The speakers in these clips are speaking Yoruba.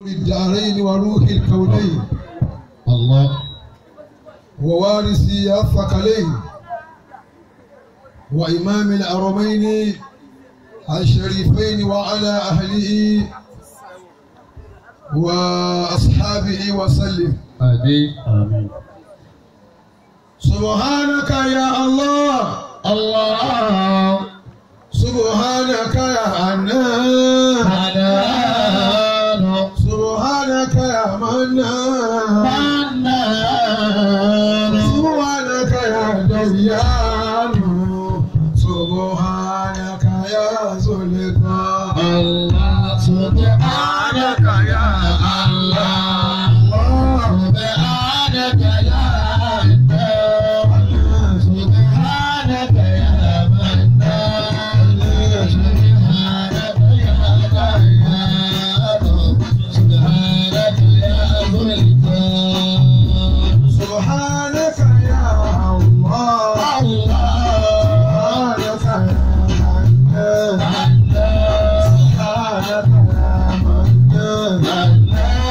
الدارين وروح الكونين الله ووارثي الثقلين وإمام الحرمين الشريفين وعلى أهله وأصحابه وسلم آمين. سبحانك يا الله الله سبحانك يا حنان حنان سبحانك يا منان حنان سبحانك يا ديان سبحانك يا سلطان الله سبحانك يا الله سبحانك يا الله سبحانك يا منان سبحانك يا ديان سبحانك يا سلطان سبحانك يا الله الله سبحانك يا حنان سبحانك يا منان سبحانك يا ديان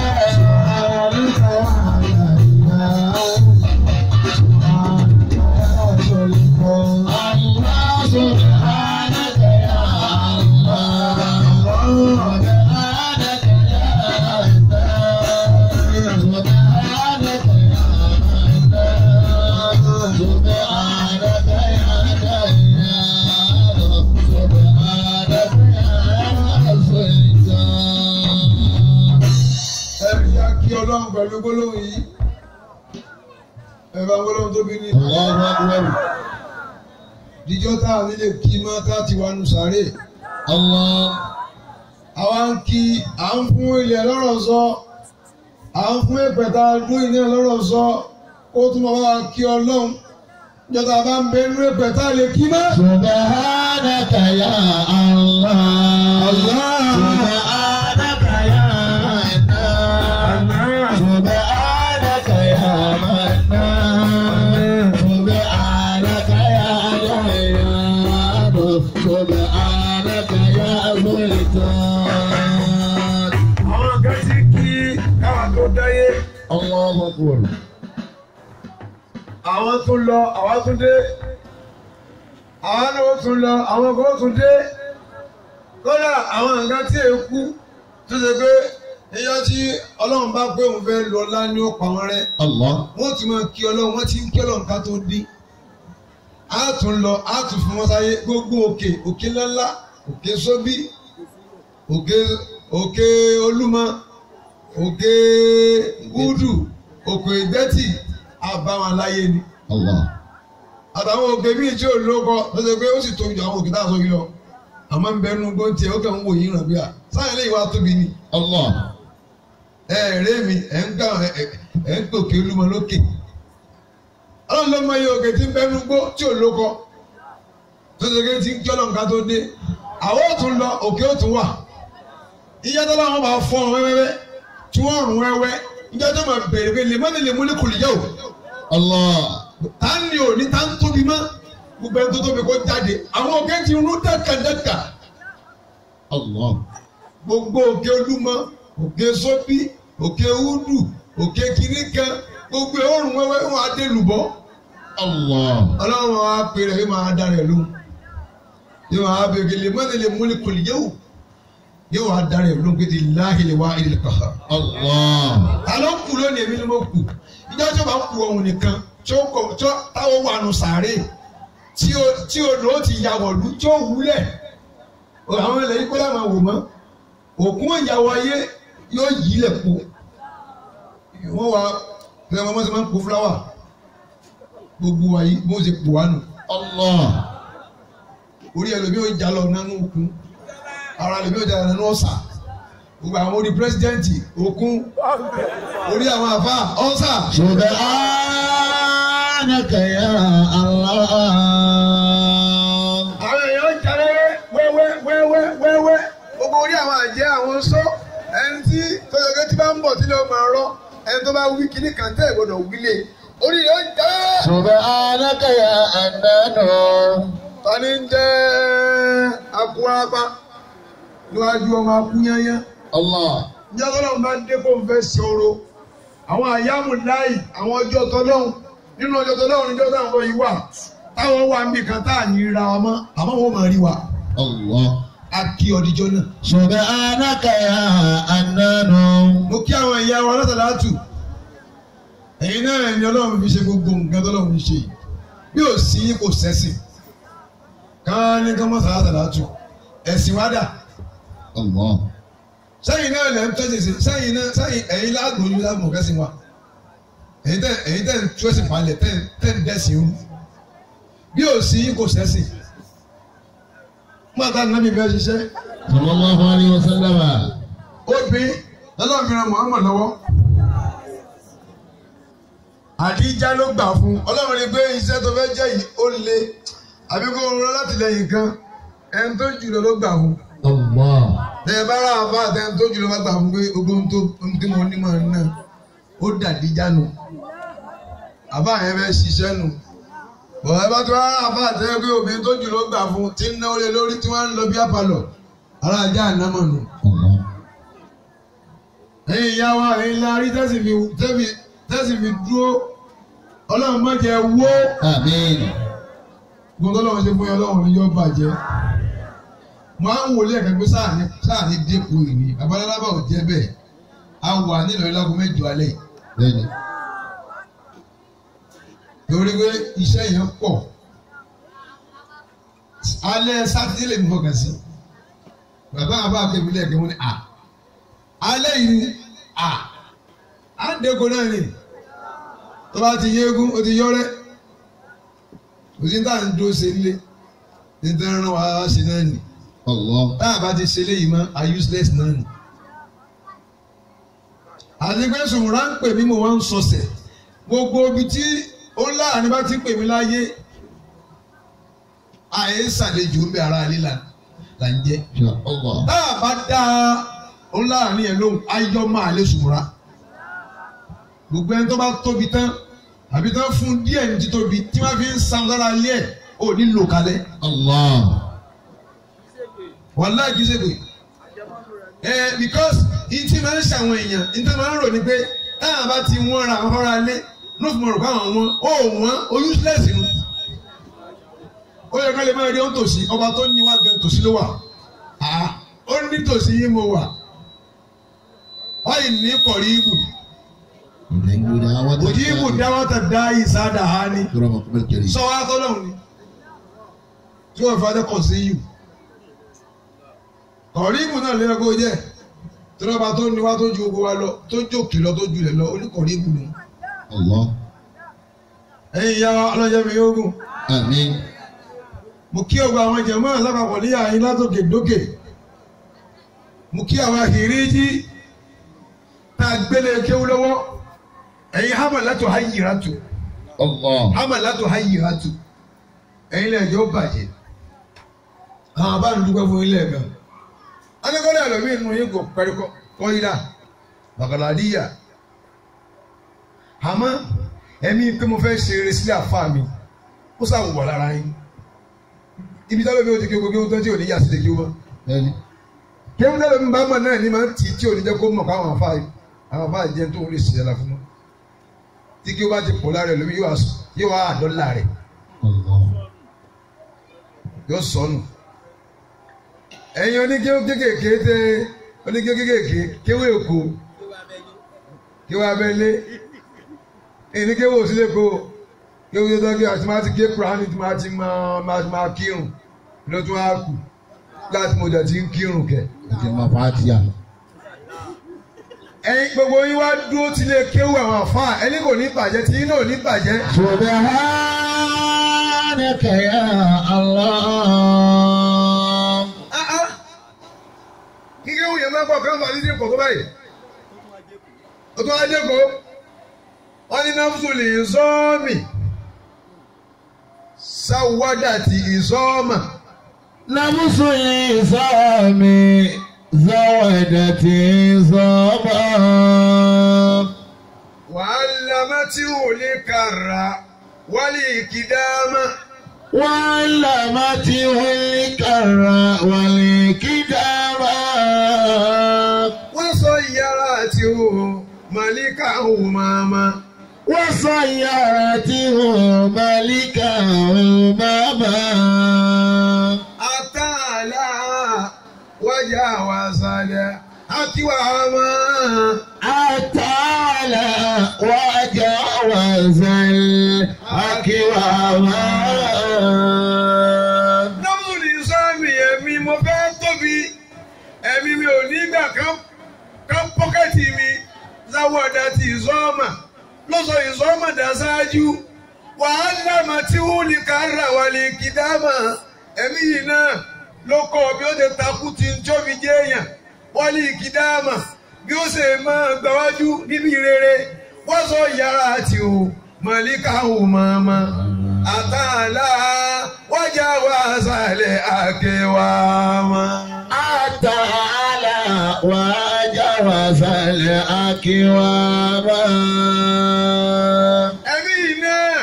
سبحانك يا سلطان الله سبحانك يا الله سبحانك يا الله سبحانك يا الله سبحانك يا ديان سبحانك يا سلطان. ẹbí yá kí ọlọ́run pẹ̀lú gbólóhùn yìí ẹ̀bá gbólóhùn tóbi ní Allahu Akbar. díjọ́ tá a nílé kí mọ́ tá a ti wà nù sáré Allah. àwa ń kí à ń fún ilẹ̀ lọ́rọ̀ sọ à ń fún ìpẹ̀ta dún ilé lọ́rọ̀ sọ ó tún máa wá kí ọlọ́run jọta bá ń bẹ nínú ìpẹ̀ta lè kí mọ́. Subhanaka ya Allah. Allah. Subhanaka ya Allah. Subhanaka ya Mannan. Subhanaka ya Dayyan. Subhanaka ya Sultan. àwọn kan ti kí káwa tó dáyé Allahu Akbar. àwọn tún lọ àwọn tún dé àwọn náà tún lọ àwọn kan tún dé kódà àwọn nǹkan tí èkú tó ṣe pé ìyá tí ọlọ́run bá pé òun fẹ́ lọ lá ní ó pa wọn rẹ́ Allah. wọ́n ti máa kí ọlọ́run wọ́n ti ń kí ọlọ́run ká tó dín á tún lọ á tún fún wọn sáyé gbogbo òkè òkè ńláńlá òkè sóbí òkè olúmọ òkè gúdù òkè ìgbẹ́tì àbáwọn aláyé ni Allah. àtàwọn òkè bíi tí ò lóko tó ṣe pé ó sì tóbi jù àwọn òkè tá a sọ yìí lọ àmọ́ ń bẹnu gbọ́ntì ẹ̀ ó kàn ń wò yín ràn bí i à sáyẹn lè wá tóbi ni Allah. ẹ̀ẹ́rẹ́ mi ẹ̀ ń gbà ẹ̀ ń gòkè olúmọ lókè ọlọ́run ló mọ iye òkè tí ń bẹnu gbó tí ò lóko tó ṣe pé tí ń kí ọlọ́run ká tó dé àwọn ò tún lọ òkè ó tún wà ìyá tó láwọn bá fọ́ ọ wẹ́wẹ́wẹ́ tí wọ́n rùn wẹ́wẹ́ ìjọ tó máa bèrè pé lèmọ́ni lè múlẹ̀ kò lè yẹ o Allah. tá ń ní òní tá ń tóbi mọ́ gbogbo ẹni tó tóbi kó jáde àwọn òkè ti rún dẹ́kẹ̀dẹ́kà Allah. gbogbo òkè olúmọ òkè sóbí òkè údù òkè kìnìkan gbogbo òórùn wẹ́wẹ́ wọn adé lùbọ́ Allah. ọlọ́run wa pè rẹ̀ yóò máa darí ẹ̀ lóhùn yóò máa bèrè lèmọ́ni lè múlẹ̀ kò lè yẹ o yóò wá darí ẹ̀ lóhùn pé ti láhìlì wá ilẹ̀ kàkà. Allah. àlọ́ kù lónìí èmi ni mo kù ìjọ tí ó bá kù ọ̀hún nìkan tí ó táwọn wà nù sàárè tí odò ó ti ya wọ̀lú tí ó wúlẹ̀ àwọn ilẹ̀ yìí kó láwọn wò mọ́ òkun ìyàwó ayé yóò yí ilẹ̀ po wọ́n wá pé ọmọ sí máa ń po fúláwà gbogbo wa yìí bó ṣe pò wá nù Allah. orí ẹlòmíì ó jà lọ nánú òkun ara ẹlòmíì ó jà lọ nánú ọ̀sà gbogbo àwọn orí pírẹsidẹ́ǹtì òkun orí àwọn àfa ọ̀sà. Subhanaka ya Allah. àwọn èèyàn ń jalè wẹ́wẹ́ gbogbo orí àwọn àjẹ́ àwọn sọ ẹni tí tọ́jọ́gẹ́ tí bá ń bọ̀ tí ló máa rọ ẹni tó bá wí kíní kan tẹ́ ìgbọ́dọ̀ wílé orí yóò jalè. Subhanaka ya Annanu. Tani ń jẹ́ akúrápá níwájú ọmọ akúnyányá. Allah. ìjọ tọ́lọ́run bá dé kó ń fẹ́ ṣòro àwọn àyàmù láì àwọn ọjọ́ tọ́lọ́run nínú ọjọ́ tọ́lọ́run níjọ́ táwọn ọmọ yìí wà táwọn wà níbi kan tá à ní ra wa mọ́ àmọ́ wọn máa rí wa. Allah. A kí ọdíjọ́ náà. Subhanaka ya Annanu. Mo kí àwọn ìyá wa látàlátù. Ẹ̀yin náà ni Ọlọ́run fi ṣe gbogbo nǹkan tọ́lọ́run fi ṣe. Bí ò sí kò sẹ́sìn. Ká ní ká mọ́ sàlátàlátù. Ẹ̀sìn wá dà. Allah. Sẹ́yìn náà lẹ́ ń tọ́jú sí. Sẹ́yìn ẹ̀yin lágbóyún lágbó kẹ́sìn wa. Ẹ̀yin tẹ́ ń tú ẹ̀sìn palẹ̀ tẹ́ ń dẹ́sìn o. Bí ò sí kò sẹ́sìn. Mọ́tà nàbí bẹ́ẹ̀ ṣiṣẹ́. Sallallahu alaihi wasallam. Ó bí lọ́lọ́mìíràn Muhammad lọ́wọ́. Àdíjá ló gbà fún. Ọlọ́run ní pé iṣẹ́ tó fẹ́ jẹ́ yìí ó le. Àbí kó rán látìlẹ́yìn kan. Ẹni tó jùlọ ló gbà fún. Allah. Tẹ̀yẹ̀ bá rà àbá àtẹni tó jùlọ bá gbà fún pé gbogbo ohun tí mo ní mọ̀ náà ó dàdíjá nù. Àbá yẹn fẹ́ ṣiṣẹ́ nù. Bọ̀dé bá tó rárá àbá àtẹ́wé pé obìnrin tó jù ló gbà fún tí ń náwó lé lórí tí wọ́n ń lọ bí àpàlọ̀ ara ajá ànámọ̀ nù. Ẹ̀yin ìyá wa ẹ̀yin la rí tẹ́sí fi dúró Ọlọ́run má jẹ́ wó. Àmín. Gbogbo Ọlọ́run ṣe fún yín Ọlọ́run ní yóò bàjẹ́. Mo á ń wọlé ẹ̀ka pé sáà ní dépò ìní Babalábà ò jẹ́ bẹ́ẹ̀. A wà nílò ìlágún 8 alẹ́ yìí. Torí pé iṣẹ́ yẹn pọ̀. Alẹ́ Sátidé lè mú fọkàn sí. Bàbá àbá akébí lẹ́ẹ̀kẹ́ wọn ni à. Alẹ́ yìí ni à. À ń dẹ́ko náà ni. Tó bá ti yéégún, ó ti yọ́rẹ́. Kò sí ní táà ń dúró ṣe nílé. Ní tí wọ́n rán wa ṣe náà nì. Táà bá ti ṣe léyìí mọ́, a useless náà nì. Àti pé sùnmùrà ń pè mí mo wá ń sọ̀sẹ̀. Gbogbo ibi tí ó láàrin bá ti pè mí láyé àyè ṣàlejò ń bẹ ara ilé là ń jẹ. Tá a bá dá ó láàrin yẹn lóhùn ayọ́ máa lé sùnmùrà. Gbogbo ẹni tó bá tóbi tán àbí tán fún díẹ̀ ní títóbi tí wọ́n fi ń san lára ilé ẹ̀ ò ní lò kalẹ̀. Wàláhì kìí ṣe pé because ìtì máa ń ṣàwọn èèyàn ìtì máa ń rò ní pé táwọn bá ti wọ́n ra àwọn ọ̀rá lé ló fi mọ̀ rò káwọn wọn ó useless nu. Ó yẹ ká lè máa rí ohun tòsí ọba tó ní wá gan tòsí ló wà. Ó ní tòsí yín mo wà. Wáyé ní kọ̀rí ibù. Òjì ibù dáwọ́tà dá ìsáàdà ha ni. Sọ wá tọ́lọ́hún ni. Tí wọ́n fi adé kọ̀ sí yìí. Kọ̀rí ibù náà lè kó jẹ́. Tí wọ́n bá tó ní wá tó ju ogun wa lọ tó jókè lọ tó julẹ̀ lọ oníkọ̀rí ibù nù. Ẹ̀yin ìyá wa ọlọ́jọ́ mi yóò gùn. Àmín. Mo kí ọgbà àwọn jẹ̀mọ́ àlápapọ̀ ní àyín látòkè dókè. Mo kí àwọn àkìríjì tá a gbélé kéwú lọ́wọ́. Ẹ̀yin hamalatu hayyiratu. Hamalatu hayyiratu. Ẹ̀yin lè jẹ́ ó bàjẹ́. Àwọn abánu dúpẹ́ fún ilé ẹ̀kan. Adékọ́lé àlọ́mí inú yín kò pẹ́rẹ́ kọ́ yín dà. Bàkàlàdíyà. Àmọ́ ẹ̀mí pé mo fẹ́ ṣe eré sílẹ̀ àfa mi ó ṣàwùwà lára yín ibi tábìlì mi ò ti kéwòn kéwòn tó tí ò ní yà sí kéwòn mọ́ kéwòn tábìlì mi bá mọ̀ náà ní máa ń tì tí ò ní jẹ́ kó mọ̀ káwọn àfa jẹ́ tó ń lè ṣiṣẹ́ la fún wọn tí kéwòn bá ti pọ̀ lára ẹ̀ lómi yóò wá àdọ́là rẹ̀ yóò sọnù ẹ̀yin oníkéwòn kékèké tẹ oníkéwòn kékèké kéwòn èkó kéwòn abẹ́lé ẹni kéwòn sílẹ̀ kó kéwòn tó tọ́jú àti máa ti ké kúránì tí máa kírun ló tún á kù láti mo dẹ̀ ti ń kírun kẹ̀. Ẹ̀yin gbogbo yín wá dúró tí lè kéwù àwọn àfáà ẹni kò ní bàjẹ́ tí yín náà ò ní bàjẹ́. Subhanaka ya Allah. Kí kéwù yẹn máa pọ̀ káńfà ní ìdíkọ̀ tó báyìí. Ó tún á dé kó. Wọ́n ní náfùsùlì ìsọ́ọ̀mì sáwádàtì ìsọ́ọ̀mà. Náfùsùlì ìsọ́ọ̀mì sáwádàtì ìsọ́ọ̀mà. Wàhálàmátì wòlé kàrà wálé ìkìdámà. Wàhálàmátì wòlé kàrà wálé ìkìdámà. Wọ́n sọ ìyá وسيارته ملكا هماما وسيارته ملكا هماما أتالا وجاوز الأكواما أتالا وجاوز الأكواما Nọ́ọ̀sì sáàmì ẹ̀mí mo fẹ́ tóbi ẹ̀mí mi ò ní gbà kán pọ́kẹ́tì mi záwọ́dà ti ìzọ́ọ̀mà lọ́sọ̀ ìzọ́ọ̀mà dà sáájú wàhálà mà tí wọ́n ní ká rà wà lè kìdámà ẹ̀mí yìí náà ló kọ́ bí ó ti takú tí ń tóbi jẹ́ èèyàn wọ́n lè kìdámà bí ó ṣe máa gbàwájú níbi rere wọ́n sọ yàrá àti ò màlíkà ò màmá. Atala wajawaza al-akwama. Atala wajawaza al-akwama. Ẹ̀mí yìí náà,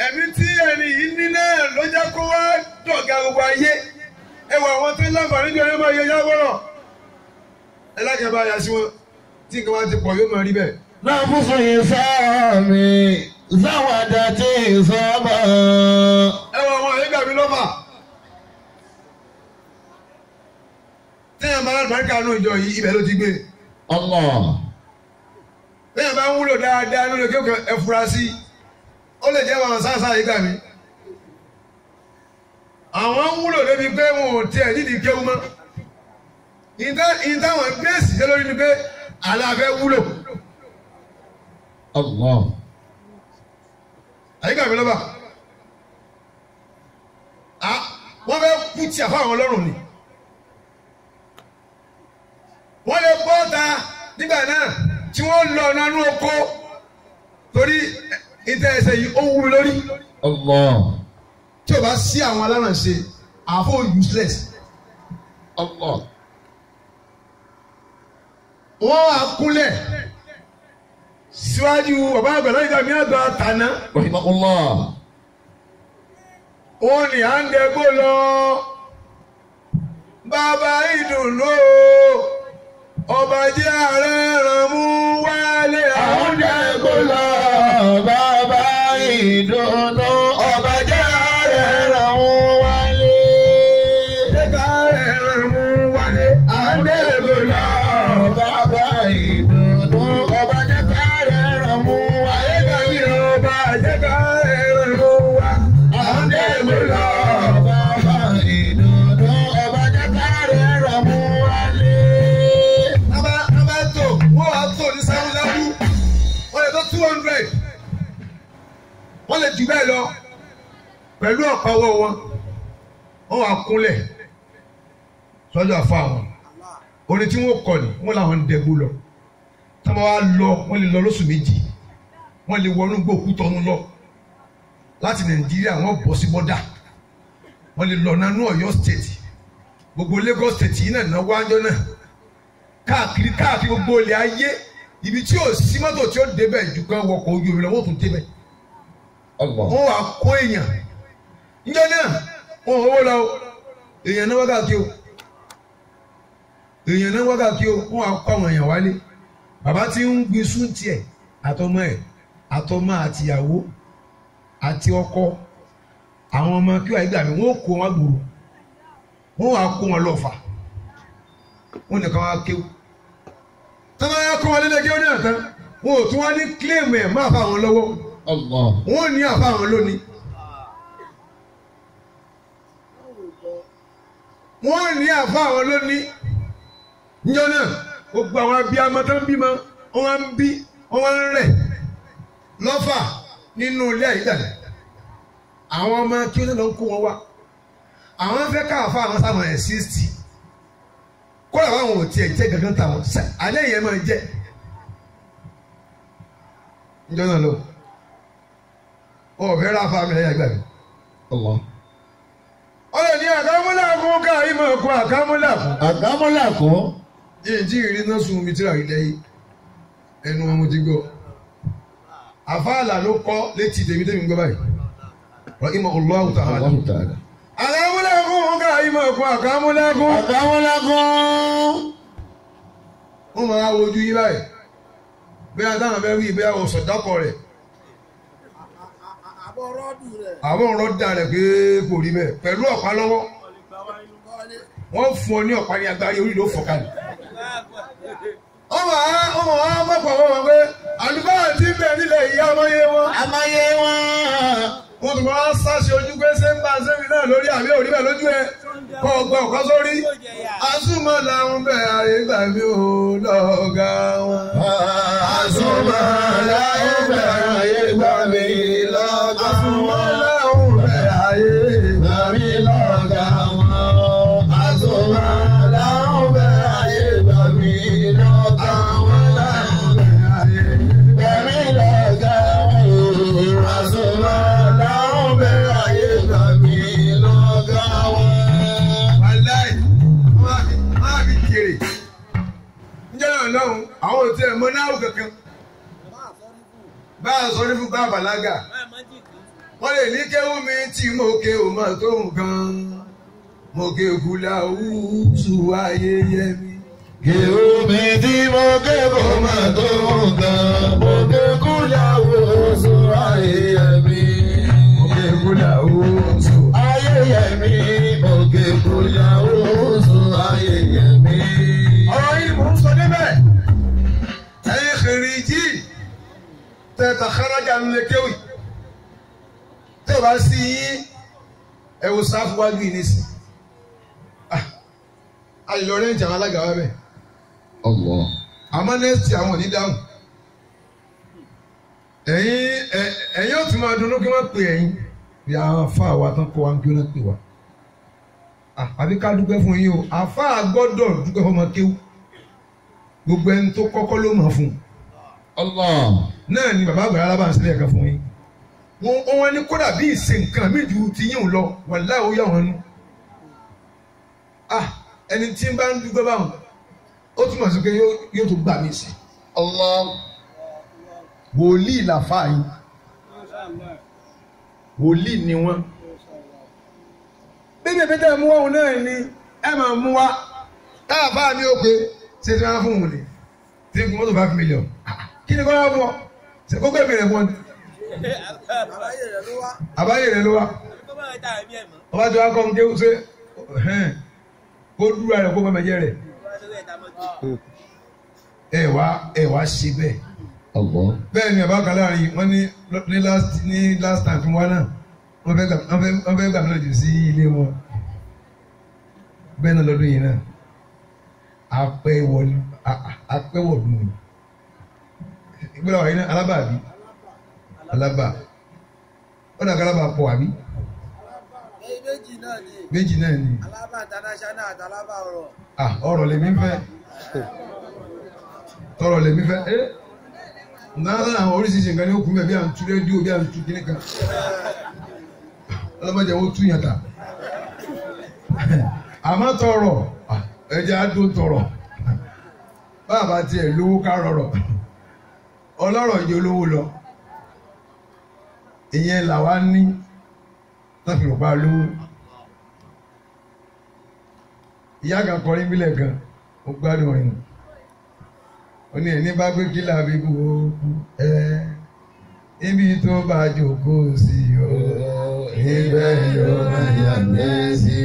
ẹ̀mí tí ẹni yìí ní náà ló jẹ́ kó wá dọ̀gá gbogbo ayé. Ẹ wọ àwọn tó ń láǹfààní jọ ẹ máa yẹ yáwọ́rọ̀. Ẹ lákẹ́ bá yà sí wọn tí nǹkan wá ti pọ̀ yóò máa rí bẹ́ẹ̀. Náà fún sùn yìí sáà mi. Zawadati Zoma. Ẹ wọ àwọn àyíká mi lọ́fà. Téèyàn bá lálùbáríkà nù ìjọ yìí ibẹ̀ ló ti gbé. Allah. Téèyàn bá ń wúlò dáadáa nínú kéwòn ẹ̀fúrasí. Ó lè jẹ́ àwọn sáàsá àyíká mi. Àwọn ń wúlò débi pé wọn ò tiẹ̀ nídìí kéwù mọ́. Ìtàwọn bẹ́ẹ̀sì jẹ́ lórí ni pé àlàáfẹ́ wúlò. Allah. Àyíká mi lọ́ba wọ́n fẹ́ kú tí àfa àwọn ọlọ́run ni wọ́n lè bọ́ ta nígbà náà tí wọ́n lọ ọ̀nà inú oko torí ìtẹ́ ẹsẹ̀ yìí ó wú mi lórí. Allah. Tí o bá sí àwọn alárànṣe àfọ useless. Allah. Wọ́n á kúnlẹ̀ síwájú bàbá àgbàlá ìgbà mi àgbà tàná. Rahimahullah. Ó ní à ń dẹ́gbó lọ. Bàbá ìdùnnú ọba jẹ́ ààrẹ ràn mú wálé. À ń dẹ́gbó lọ. Bàbá ìdùnnú ọba jẹ́ ààrẹ ràn mú wálé. Jẹ́ká ààrẹ ràn mú wálé. À ń dẹ́gbó lọ. Bàbá ìdùnnú ọba jẹ́ ká mú wa ẹ̀ka mi ọba àjẹká ẹ̀rọ wa àdéhùn lọ bàbá ìdùnnú ọba àjẹká ẹ̀rọ mú wa lé. Nàbà tó wọ́n wá tó ní sáwùláwù wọ́n lè tó 200 wọ́n lè jù bẹ́ẹ̀ lọ pẹ̀lú ọ̀páwọ́ wọn wọ́n wá kúnlẹ̀ sọ́jọ́ àfa wọn orin tí wọ́n kọ ni wọ́n làwọn ń dẹ́gbó lọ tọ́mọ wa lọ wọ́n lè lọ lóṣù méjì wọ́n lè wọnú gbòkú tọ́nu lọ láti Nàìjíríà wọ́n bọ̀ sí bọ́dà wọ́n lè lọ nánú Ọ̀yọ́ state gbogbo Lagos state yìí náà náwó ájọ́ náà káàkiri gbogbo ilẹ̀ ayé ibi tí ò sí mọ́tò tí ó débẹ̀ jù kan wọkọ̀ ojú omi lọ wọ́n tún débẹ̀ wọ́n wà kó èèyàn níjọ́ náà wọ́n owó lọ èèyàn náà wákàtí o èèyàn náà wákàtí o wọ́n wà kó àwọn èèyàn wálé. Bàbá tí ń gbin sún tiẹ̀ àtọmọ ẹ̀ àtọmọ àtìyàwó àti ọkọ àwọn ọmọ kí wàá gbà mí wọ́n kó wọn gbòòrò wọ́n wàá kó wọn lọ́fà wọ́n nìkan wá kéwù tọ́lá yà kó wọn lé lẹ́gẹ́ ní àtàn wọ́n ò tún wá ní kílèmù ẹ̀ má fà wọn lọ́wọ́ wọ́n ní àfà wọn lónìí wọ́n ní àfà wọn lónìí níjọ́ náà gbogbo àwọn abiyamọ tó ń bímọ wọ́n ń bí wọ́n ń rẹ̀ lọ́fà nínú ilé àyídàdà àwọn ọmọ kí ó lọ ń kó wọn wá àwọn fẹ́ káàfà àwọn sáwọn ẹ̀ 60 kọ́lá àwọn ò tiẹ̀ jẹ́ gangan táwọn alẹ́ yẹn máa jẹ́ níjọ́ náà lọ ọ̀fẹ́ ráfà mi lẹ́yìn àgbà mi. ọ̀rẹ́ ní àkámúlàkún káàrí mọ̀ kún àkámúlàkún. Ìjì ìrìn náà sun omi tíra ilẹ̀ yìí ẹnu wọn mo ti gbọ́ àfáàlà ló kọ́ létí tèmi tèmi gbọ́ báyìí rahimah Allahu ta'ala. Àkámúlàkún ká ìmọ̀ ẹ̀kún àkámúlàkún. wọ́n máa wojú yín báyìí bí a dáhùn bẹ́ẹ̀ wí bí a wọ sọ̀dákọ̀ rẹ̀ àbọ̀ ọ̀rọ̀ dà rẹ̀ pé kò rí bẹ́ẹ̀ pẹ̀lú ọ̀pá lọ́wọ́ wọ́n fún ọ ní ọ̀pá ní agbárí orí ló fọ̀kalẹ̀. ọmọ wa mọ̀pọ̀ wọn pé àlùfáà ti bẹ̀ nílẹ̀ yìí amáyé wọn. amáyé wọn. wọ́n tún máa ń sáṣe ojú pé ṣé ń bá sẹ́mi náà lórí àbí òrí bẹ̀ lójú ẹ kọ́ ọgbà ọ̀ká sórí. àsùnmọ̀ làwọn bẹ̀ ayé gbà mí ò lọ́ọ̀gá wọn. àsùnmọ̀ làwọn bẹ̀ ayé gbà mí lọ́ọ̀gá wọn. àsùnmọ̀ làwọn bẹ̀ ayé gbà mí lọ́ọ̀gá wọn. àsùnmọ̀ làwọn bẹ̀ ayé gbà mí lọ́ọ̀gá wọn. Ọlọ́run àwọn òtí ẹ̀ mọ́ náà kankan bá a sọ ní fún bá bàlágà wọ́n lè ní kéwú mi tí mo ké o mọ̀ tó nǹkan mo ké kúlà wúṣù ayẹyẹ mi. kéwú mi tí mo ké o mọ̀ tó nǹkan mo ké kúlà wúṣù ayẹyẹ mi. mo ké kúlà wúṣù ayẹyẹ mi. mo ké kúlà wúṣù ayẹyẹ mi. ọ̀rọ̀ yìí mò ń sọ débẹ̀ ẹ̀yin kìrìjì tẹ̀tà kárájà ń lé kéwì tí o bá sí yín ẹ wo sáfù wájú yìí nísì àyìnlọ rẹ̀ ń jà wọn alága wa bẹ̀ àmọ́ nẹ́ẹ̀sì àwọn òní dáhùn ẹ̀yin ó ti máa dunnú kí wọ́n pè ẹ̀yin bí àwọn afá wa tán kó wa ń kí wọ́n pè wá àbí ká dúpẹ́ fún yín o afá gbọ́dọ̀ dúpẹ́ fọmọ kéwù gbogbo ẹni tó kọ́kọ́ ló mọ̀ fún náà ni bàbá àgbàlá bá ń sílẹ̀ ẹ̀ka fún yín wọ́n ní kódà bí ìṣe nǹkan mi ju ti yín lọ wàláhì ó yà wọ́n nú ẹni tí ń bá ń dúpẹ́ báwọn ó túmọ̀ sí pé yóò tó gbà mí sí wòlíì làfà yín wòlíì ni wọ́n bíbí ẹ̀fẹ́ tẹ́ mú wọn náà ni ẹ máa mú wa káàbá mi ò pé ṣe tí wọ́n fún wọn ni tí kò mọ́tò 5 million kí ni kọ́ wá fún ọ ṣe kó gbẹ̀mí rẹ̀ fún ọ. àbáyé rẹ̀ ló wá ọba tí wọ́n kọ́ ń kéwú ṣe kó dúró rẹ̀ kó mẹ́mẹ́jẹ́ rẹ̀ ẹ wá ṣe bẹ́ẹ̀ bẹ́ẹ̀ ni àbá kan láàrin wọ́n ní last time fún wa náà wọ́n fẹ́ gbà mí lójú sí ilé wọn bẹ́ẹ̀ náà lọ́dún yìí náà apẹ́wọ̀lú ni ìgbéra wà yìí náà alábà àbí alábà ó dàgbà alábà pọ̀ àbí méjì náà ni alábà international àti alábà ọ̀rọ̀. ọ̀rọ̀ lèmi fẹ́ tọrọ lèmi fẹ́ náà àwọn oríṣiríṣi nǹkan ní òkú mẹ́ bí à ń tú rédíò bí à ń tú kíní kan ọlọ́mọdé wo tú yàtà àmọ́ tọrọ ẹjẹ adó tọrọ bàbá tiẹ̀ lówó ká rọrọ ọlọ́rọ̀ yìí olówó lọ ìyẹn làwa ní láti rò pa lówó ìyá kan kọrin bílẹ̀ kan ó gbádùn ọ̀rìn ó ní ẹni bá gbé kílà bí kú ibi tó bá jókòó sí o ibẹ̀ yóò máa yàgbẹ́ sí.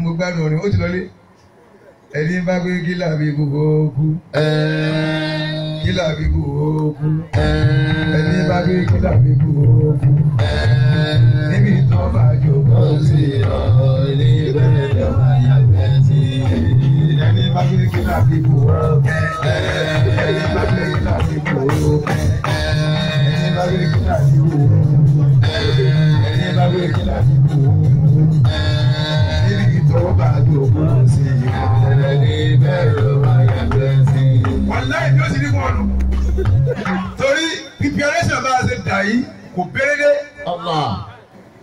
mo gbádùn ọ̀rìn ó ti lọlé ẹni bá gbé kílà bí kú kílà bí kú ẹni bá gbé kílà bí kú ibi tó bá jókòó sí o ibẹ̀ yóò máa yàgbẹ́ sí. ẹni bá gbé kílà bí kú ẹni bá gbé kílà bí kú ẹni bá gbé kílà bí kú ẹni bá gbé kílà bí kú ibi tó bá jókòó sí ẹni bẹ̀rù ayẹ̀bẹ̀ sí. wàláì bí ó sì ní kún ọ̀nà torí preparation bá a ṣe dà yìí kò bérédé.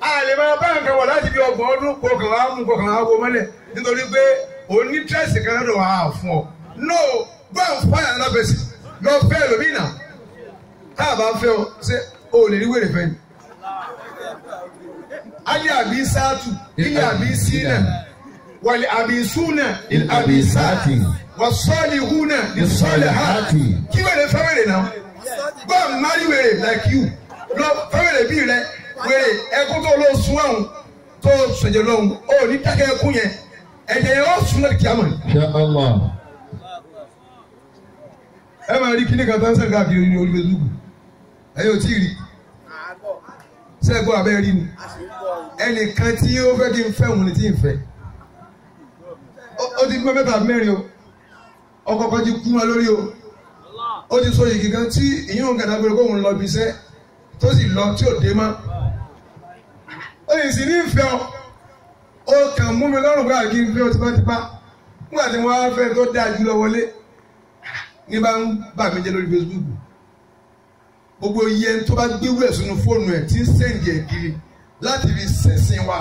a lè máa bá nǹkan wọ̀ láti bí 30 ọdún kọkàn wá mú kọkàn wá wo mọ́lẹ̀ nítorí pé òní tírẹ̀sì kan lọ́dọ̀ wà á fún ọ. no go and find another person lọ fẹ́ lómi náà tá a bá fẹ́ ọ ṣé o lè rí wèrè fẹ́ ni. ayé àbí sáàtù ilé àbí sínà والعبيسون للعبيسات والصالحون للصالحات. kí wèrè fẹ́ wèrè náà go and marry wèrè like you lọ fẹ́ wèrè bí rẹ wèrè ẹkún tó lọ sún àwọn tó sọ̀jẹ̀ lọ́hùn ó ní dákẹ́ ẹkún yẹn ẹ̀jẹ̀ yẹn ó sún lẹ́kì àmọ́. Inshallah. ẹ máa rí kíní kan tó ń sẹ́ńgá kiri ní orí Facebook ẹ yóò tí ì rí sẹ́gbọ́n abẹ́ rí ni ẹnìkan tí ó fẹ́ kí n fẹ́ òun ni tí n fẹ́ ó ti gbọ́ mẹ́ta mẹ́rin o ọkọ̀ kan ti kú wọn lórí o ó ti sọ yìí kíkan tí ìyún gàdá gbé kóhun lọ bí iṣẹ́ tó sì lọ tí ò dé mọ́ ó yìí sì ní ìfẹ́ ọ ó kàn mú mi lọ́rùn pé àkí ń fẹ́ ọ tipátipá nígbà tí wọ́n á fẹ́ tó dáa jùlọ wọlé ní bá ń bà mí jẹ́ lórí Facebook gbogbo iye tó bá gbé wẹ̀ sínú fóònù ẹ̀ tí ń sẹ́ǹdì ẹ̀ kiri láti fi ṣẹ̀sìn wa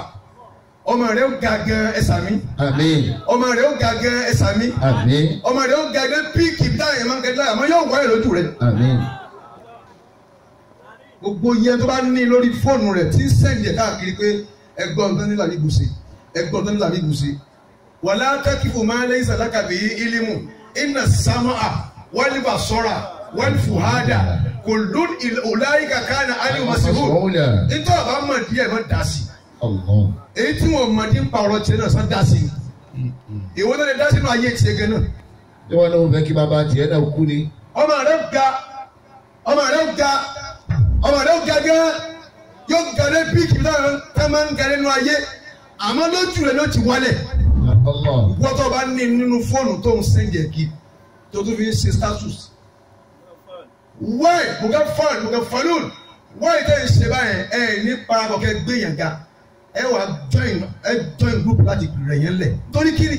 ọmọ rẹ̀ ó ga gan ẹ̀sà mi. Àmín. ọmọ rẹ̀ ó ga gan ẹ̀sà mi. Àmín. ọmọ rẹ̀ ó ga gan píìkì bí táwọn yẹn máa ń kẹ́kẹ́ àmọ́ yóò wáyé lójú rẹ̀. Àmín. gbogbo iye tó bá ní lórí fóònù rẹ̀ tí ń sẹ́ǹdì ẹ̀ káàkiri pé ẹgbọ́n tó ní làbí gùsì ẹgbọ́n tó ní làbí gùsì. wàlá takifu ma laysa laka bihi ilmu inna sam'a wal basara wal fuhada kullun ulaika kana anhu mas'ul. nítorí àbá mọ̀ díẹ̀ mọ̀ dá sí. Allah. èyí tí wọn mọ̀ ní pa ọ̀rọ̀ tiẹ̀ náà sọ dá sí. ìwọ náà lè dá sínú ayé tiẹ̀ gan náà. Ṣé wọn náà fẹ́ kí bàbá tiẹ̀ náà kú ni? ọmọ rẹ̀ ga ọmọ rẹ̀ ga ọmọ rẹ̀ ga gan yóò ga ní píìkì náà tẹ́ máa ń ga nínú ayé àmọ́ lójú rẹ̀ ló ti wálẹ̀. Allah. wọ́n tó bá ní nínú fóònù tó ń sẹ́ǹjẹ̀ kí tó tún fi ń ṣe status. why mo kẹ́ fọ́ọ̀n mo kẹ́ fọ́ọ̀lùn why tẹ́ ń ṣe báyẹn ẹ ní parapọ̀ kẹ́ gbé yàn ga ẹ wà join group láti rẹ̀ yẹn lẹ̀ torí kiri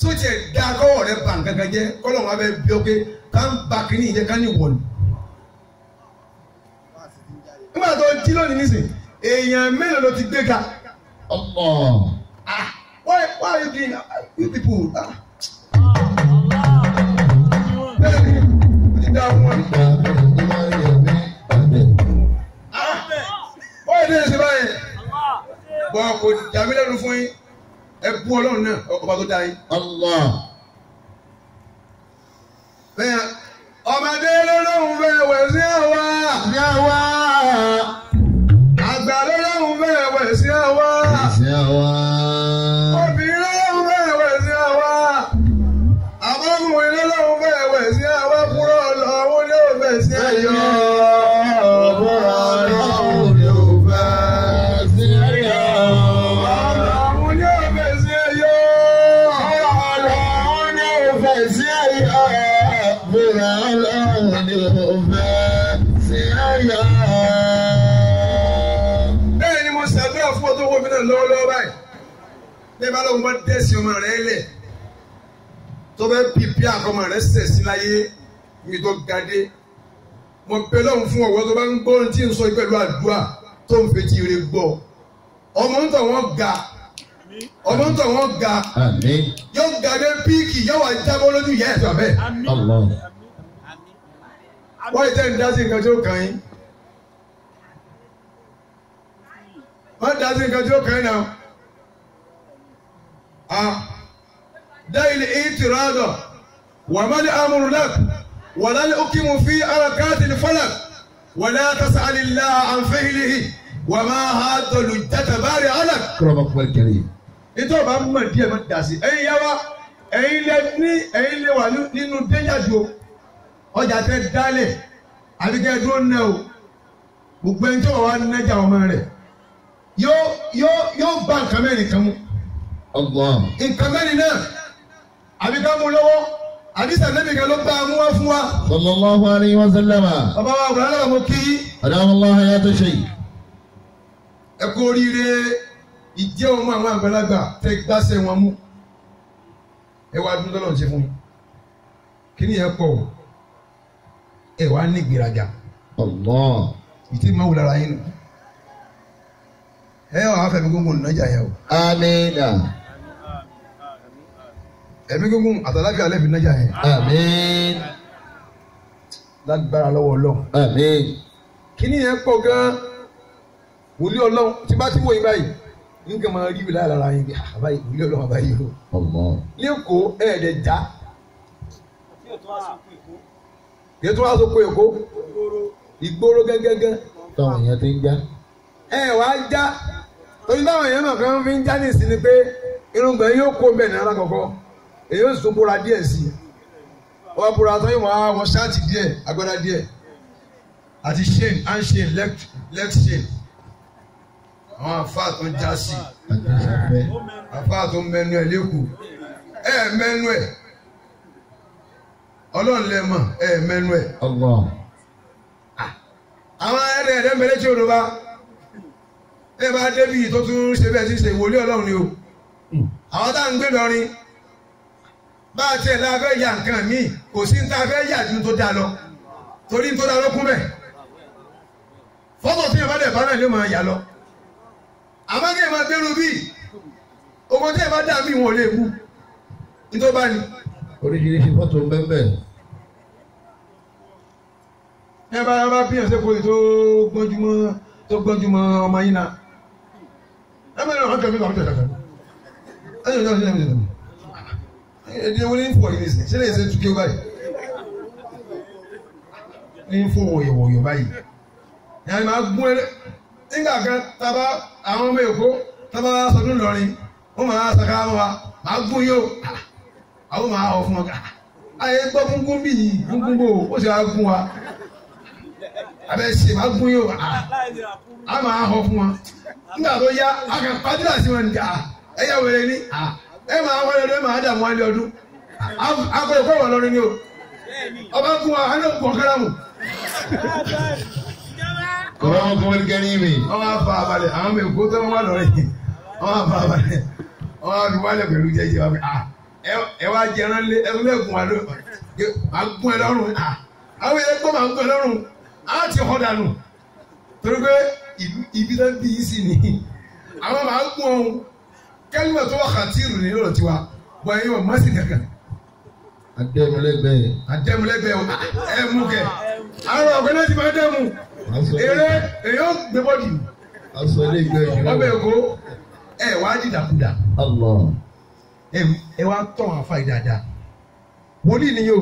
tó tiẹ̀ da kọ́wọ́ rẹ̀ bà nǹkan jẹ́ kọ́lọ̀ wọn abẹ́ bí ó pé ká ń ba kiri yìí jẹ́ ká ní wọ̀lù. nígbà tó jí lónìí nísìn èèyàn mélòó ló ti gbé ga. Allah. Why are you doing you people? Bẹ́ẹ̀ni, o ti dá wọn. Wọ́n yẹ ṣe báyìí. Bọ̀ kò dàbí lẹ́nu fún yín. Ẹ bú Ọlọ́run náà ọba tó dá yín. Allah. Bẹ́ẹ̀ ọmọdé lọ́lọ́run fẹ́ wẹ̀ sí àwa. Ní àwa. Àgbà lọ́lọ́run fẹ́ wẹ̀ sí àwa. Sí àwa. Obìnrin lọ́lọ́run fẹ́ wẹ̀ sí àwa. Àbọ̀kùnrin lọ́lọ́run fẹ́ wẹ̀ sí àwa. Kúrò lọ́wọ́ ní òfẹ́ sí ẹ̀yọ́. Bẹ́ẹ̀ ni mo ṣàdúrà fún ọtọ́ wọ́n mi náà lọ́wọ́lọ́wọ́ báyìí. Bẹ́ẹ̀ bá lọ́wọ́ bá dẹ́sí ọmọ rẹ̀ lẹ̀. Tó bẹ́ pípí àkọ́mọ rẹ̀ sẹ̀sí láyé mi tó gadé. Mo pe lọ́hùn fún ọ̀wọ́ tó bá ń gbọ́ ohun tí ń sọ pẹ̀lú àdúrà tó ń fetí ire gbọ́. Ọmọ ń tọ̀ wọ́n ga. Ọmọ ń tọ̀ wọ́n ga. Àmín. Yóò gadé píìkì yóò wá jábọ́ lójú ìyá ẹ̀fọ́ bẹ́ẹ̀. Allah. Wọ́n yìí tẹ́ ń dá sí nǹkan tí ó kàn yín. Wọ́n dá sí nǹkan tí ó kàn yín náà. Dáìlì ìtìrádọ̀ wà má ní amúrú náà wà lálẹ́ òkìmù fi arákàtì ní fọlák wà láyà tásà àlìlá àǹfẹ́hìlì wà má ha tọ̀lù jẹ́tà báyìí alák. Akramakum al-karim. Nítorí bá mọ̀ díẹ̀ mọ̀ dá sí. Ẹ̀yin yá wa ẹ̀yin lè wà nínú dénjàdó ọjà tẹ dálẹ̀ àbí kẹ́ dúró nà o gbogbo ẹni tí wọ́n wá nájà ọmọ rẹ̀ yóò bá nǹkan mẹ́rin kan mú. Allah. nǹkan mẹ́rin náà àbí ká mú lọ́wọ́ àdìsá nẹ́bí kan ló bá a mú wá fún wa. Sallallahu alayhi wa sallama. bàbá wa àgbàlá náà mo kí. Adamu Allah hayata shay. ẹ kú oríire ìjẹ́ ọmọ àwọn àgbàlagbà tẹ gbáṣẹ́ wọn mú. ẹ wá dúró lọ́nà ṣe fún mi. kí ni ẹ pọ̀ ẹ wá ní ìgbéraga. Allah. ìtì máa wù lára yín nù. ẹ wàá fẹ̀mí gbogbo nàjà yẹn o. Amina. ẹ̀mí gbogbo àtàláfíà lẹ́bi nàjà yẹn. Àmín. lágbára lọ́wọ́ Ọlọ́run. Àmín. kíní yẹn pọ̀ gan-an wòlíì Ọlọ́run tí bá ti wò yín báyìí nǹkan máa rí wìlá lára yín bí àbáyé ìwúlẹ̀ ọlọ́run àbáyé o. lẹ́kọ̀ọ́ ẹ̀ẹ́dẹ̀ já. kí tó wá sọ pé èkó ìgboro gẹ́gẹ́gẹ́. táwọn èèyàn ti ń já. ẹ wàá já torí táwọn èèyàn náà kan fi ń já ní ìsinmi pé irùngbọ̀n yóò kó bẹ́ẹ̀ ní alákọ̀ọ́kọ́ èyí ó sùn bóra díẹ̀ sí i wọ́n bóra tán yóò máa wọ ṣáàtì díẹ̀ agbádá díẹ̀ àti chain hand chain leg chain àwọn àfáà tó ń já sí àfáà tó ń mẹ́nu ẹ̀ lẹ́kọ̀ọ́ mẹ́nu ẹ̀ ọlọ́run lẹ́mọ̀ mẹ́nu ẹ̀ àwọn ẹ̀rẹ́ mẹ́lẹ́ tí o lọ bá bá débi tó tún ṣe bẹ́ẹ̀ tí ṣe ìwòlé ọlọ́run ni o àwọn tá à ń gbé lọrin bá a tiẹ̀ la fẹ́ ya nǹkan míì kò sí ní ta fẹ́ yà ju tó dáa lọ torí tó dáa ló kún bẹ́ẹ̀ fọ́tò tí yẹn bá dẹ̀ bá náà ló máa yà lọ àmọ́ kí ẹ máa gbẹ́rù bíi ogun tí ẹ bá dà mí wọn ò lè mú nítorí bá ní. oríṣiríṣi fọ́tò ń bẹ́ẹ̀ bẹ́ẹ̀. ẹ bá bí ẹsẹ̀ kò tó gbọ́njúmọ́ ọmọ yín náà ẹ bá yẹn wọn kẹ́ mi kọ́ mi tẹ̀lé ẹ̀dí wọ́n ní fún ọ̀yìn ṣe lè ṣe tukẹ́ báyìí ní fún wọ̀yọ̀wọ̀yọ̀ báyìí yàrá máa gún ẹ nígbà kan tábà àwọn ọmọ èkó tábà sọdún lọrin wọ́n máa sàkà wa máa gún yóò àwọn máa họ fún wọn ayé gbọ́ gúngún bí yìí gúngún bò ó sì wá gún wa abẹ́ ṣe máa gún yóò a máa họ fún wọn nígbà tó yá a kàn pàdúrà sí wọn nìkan ẹ̀yà wẹ̀rẹ̀ ní máa wọlé ọdún máa dààmú wálé ọdún akọ̀rọ̀ kọ̀ wọ̀ lọ́rin ni o ọba fún wa hánà pọ̀ kárámù. kọ́ra wọn kọ́ wọ́n kẹ́rin mi. wọ́n máa fa abalẹ̀ àwọn ọmọ èkó tó wọ́n wà lọ́rin wọ́n máa fa abalẹ̀ wọ́n máa fi wálé pẹ̀lú jẹ́jẹ́ wa ẹ wá jẹ ẹran lé ẹran lẹ́gùn wa ló máa gún ẹ lọ́rùn àwọn èèyàn gbọ́ máa gún ẹ lọ́rùn á ti họ́ dànù torí pé ibi tó ń bí yìí sì ni àwọn máa gún ọ̀hún kẹ́límà tó wà kàtírù ní lọ́rọ̀ tiwa bọ̀ ẹ̀yin wọ̀ mọ́sí kankan. Adẹ́mulẹ́gbẹ̀ẹ́ ẹ mú kẹ. Àwọn ọ̀gbẹ́ náà ti máa dẹ́mu. Eré èyí ó gbé bọ́dì. Ọbẹ̀ èkó ẹ wá dìdàkudà. Ẹ wá tọ̀ wọn àfa ìdáadáa. Wòlíì ni yóò.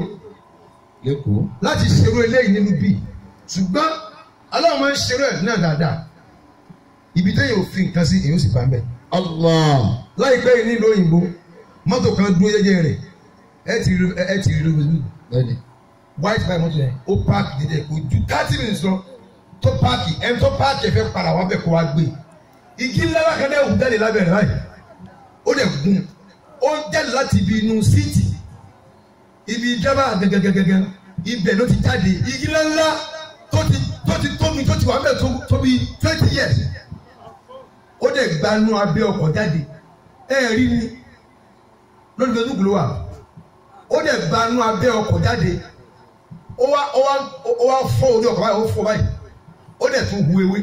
Láti ṣerú eléyìí nínú bí. Ṣùgbọ́n aláwọ̀ máa ń ṣerú ẹ̀ náà dáadáa. Ibi tẹ́yìn òfin nǹkan sí èyí ó sì bá ń bẹ̀. Láìpẹ́ yìí nílùú òyìnbó mọ́tò kan dúró jẹ́jẹ́ rẹ̀ ẹ ti rí lóbi white bike mọ́tò yẹn ó páàkì dédé kò ju 30 minutes lọ tó páàkì ẹni tó páàkì ẹ̀fẹ́ padà wá bẹ́ẹ̀ kó wá gbé igi ńlá kan náà hù jáde lábẹ́rẹ́ báyìí ó dẹ̀ gún ó jáde láti ibi inú síìtì ibi ìjọba gẹ́gẹ́gẹ́gẹ́ ibẹ̀ ló ti jáde igi ńlá tó ti tóbi tó ti wà bẹ́ẹ̀ tó bí 20 years. Ó dẹ̀ gbanú abẹ́ ọkọ̀ jáde rí ni lórí Facebook ló wà ó dẹ̀ gbanú abẹ́ ọkọ̀ jáde ó wá fọ́ orí ọkọ̀ báyìí ó fọ́ báyìí ó dẹ̀ tún hu ewé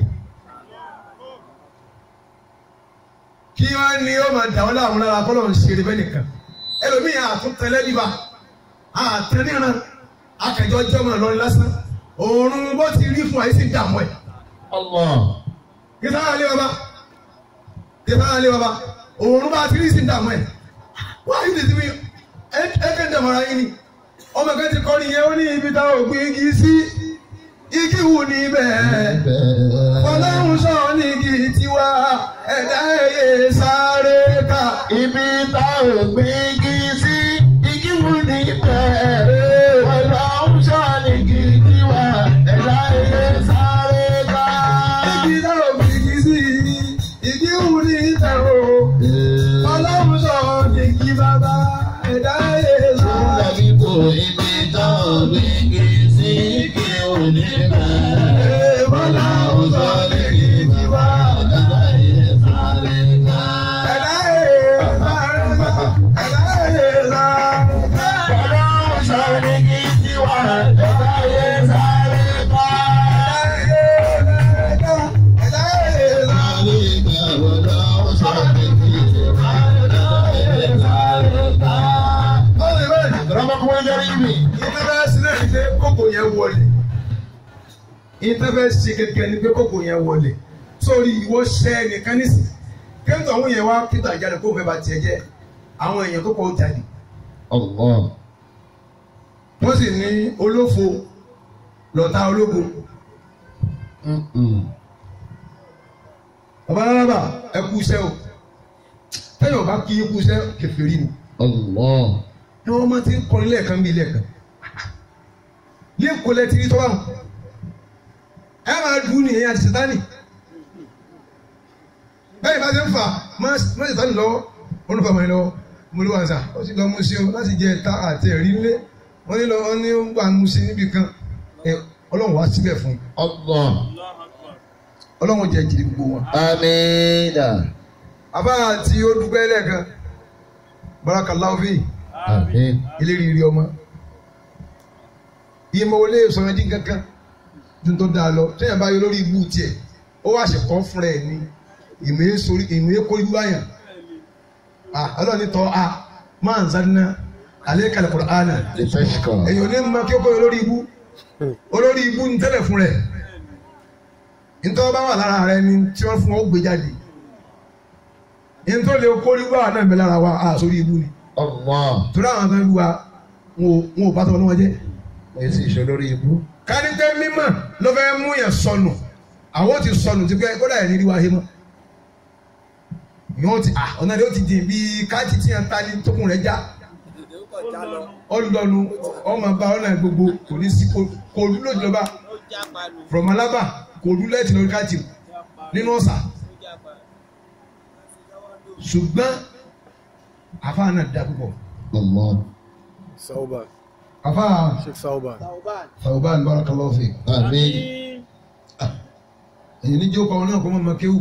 kí wọ́n ní ó máa dà wọ́n láwọn lára kọ́ lọ́n ṣe eré bẹ́ẹ̀ nìkan ẹlòmíì àtúntẹ̀lẹ́ níbà àtẹ̀níran akẹjọ jọmọ lọrin lásán òórùn bó ti rí fún àyíṣe dààmú ẹ̀. kí sáà lé baba òórùn bá ti rí sí dààmú ẹ̀ wọ́n á yí tètè mi ẹ̀kẹ́ dàmọ́ra yín ni ọmọ kan ti kọ́ nìyẹn ó ní ibi táwọn ògbìn igi sí igi wù níbẹ̀ ọlọ́run sọ ní igi tiwa ẹ̀dá ẹ̀yẹ sáré ká. ibi táwọn ògbìn igi sí igi wù níbẹ̀ ọlọ́run sọ ní igi tiwa ẹ̀dá ẹ̀yẹ sáré ká. ibi táwọn ògbìn igi sí igi wù níbẹ̀ ọlọ́run sọ ní igi bàbá ẹ̀dá ẹ̀yẹ sáré ká. ibi táwọn ògbìn igi sí igi wù níbẹ̀ ọlọ́run sọ ní igi tiwa ẹ̀dá ẹ̀yẹ sáré ká. Ìtẹ́fẹ́ ṣe kẹ̀kẹ́ ni pé kókò yẹn wọlé sórí ìwọ ṣẹ́ nìkan nísìn kẹ́ńtọ̀ àwọn yẹn wá Peter jáde kó fẹ́ bá tiẹ̀ jẹ́ àwọn èèyàn tó kọ́ jáde. Allah. wọ́n sì ní olófo lọ́tà ológo. babalábà ẹ kú iṣẹ́ o tẹ́yìn ọba kí ikú iṣẹ́ kèfèrí ni. Allah. ẹ wọ́n máa ti ń kọrin lẹ́ẹ̀kan bí lẹ́ẹ̀kan ní ìkọlẹ̀ tí ní tọ́wọ́ àwọn ẹ máa dùn ní ẹ̀yìn àti sátánì bẹ́ẹ̀ bá ti ń fà má sátánì lọ́wọ́ wọn ló fà máa ń lọ́wọ́ mo ló wà ń sà ó sì lọ mú sí o láti jẹ ta àti ẹ̀rí nílé wọ́n ní lọ wọ́n ní ń gbà mú sí níbi kan ọlọ́run wá síbẹ̀ fún Allah. ọlọ́run jẹ́ jìrì gbogbo wọn. Amina. àbá àti ó dúpẹ́ lẹ́ẹ̀kan barakallahu fi Amin. ilé rírí ọmọ iye mọ wọlé sọ̀rọ̀ dín kankan tún tó dáa lọ tẹ́yìn bá yọ lórí ibú tiẹ̀ ó wá ṣẹ̀kọ́ fúnra ẹ̀ ní ìmọ̀ kó ibú àyàn ọlọ́ọ̀ni tọ́ a máa ń zanna alẹ́ kalẹ̀ Qur'ana èyàn ní ma kí ó kọ́ olórí ibú ń tẹ́lẹ̀ fún rẹ̀ nítorí bá wà lára rẹ̀ ni tí wọ́n fún ọ gbé jáde nítorí lè kó ibú àwọn náà bẹ lára wa sórí ibú ni torí àwọn kan ibú wa wọn ò bá tọ́ wọn jẹ́ wọ́n sì ṣe lórí ibú. kánípẹ́ mímọ̀ ló fẹ́ mú yẹn sọnù àwọn ti sọnù ti pẹ́ kódà yẹn ní wáyé mọ́ yóò ti ọ̀nà rẹ̀ ó ti di bí káàtì tí yẹn ta ní tókùn rẹ̀ já ọlọ́nu ọmọ bá ọ̀nà gbogbo kò ní sí kò lú lòdì lọ́ba from Alaba kò lú lẹ́tì lórí káàtì nínú ọ̀sà ṣùgbọ́n àfáà náà dá púpọ̀. Sauban. Afa Sheikh Sauban. Sauban barakallahu fi. Àmín. Èyí ní jókòó ọ̀nà kó máa kéwù.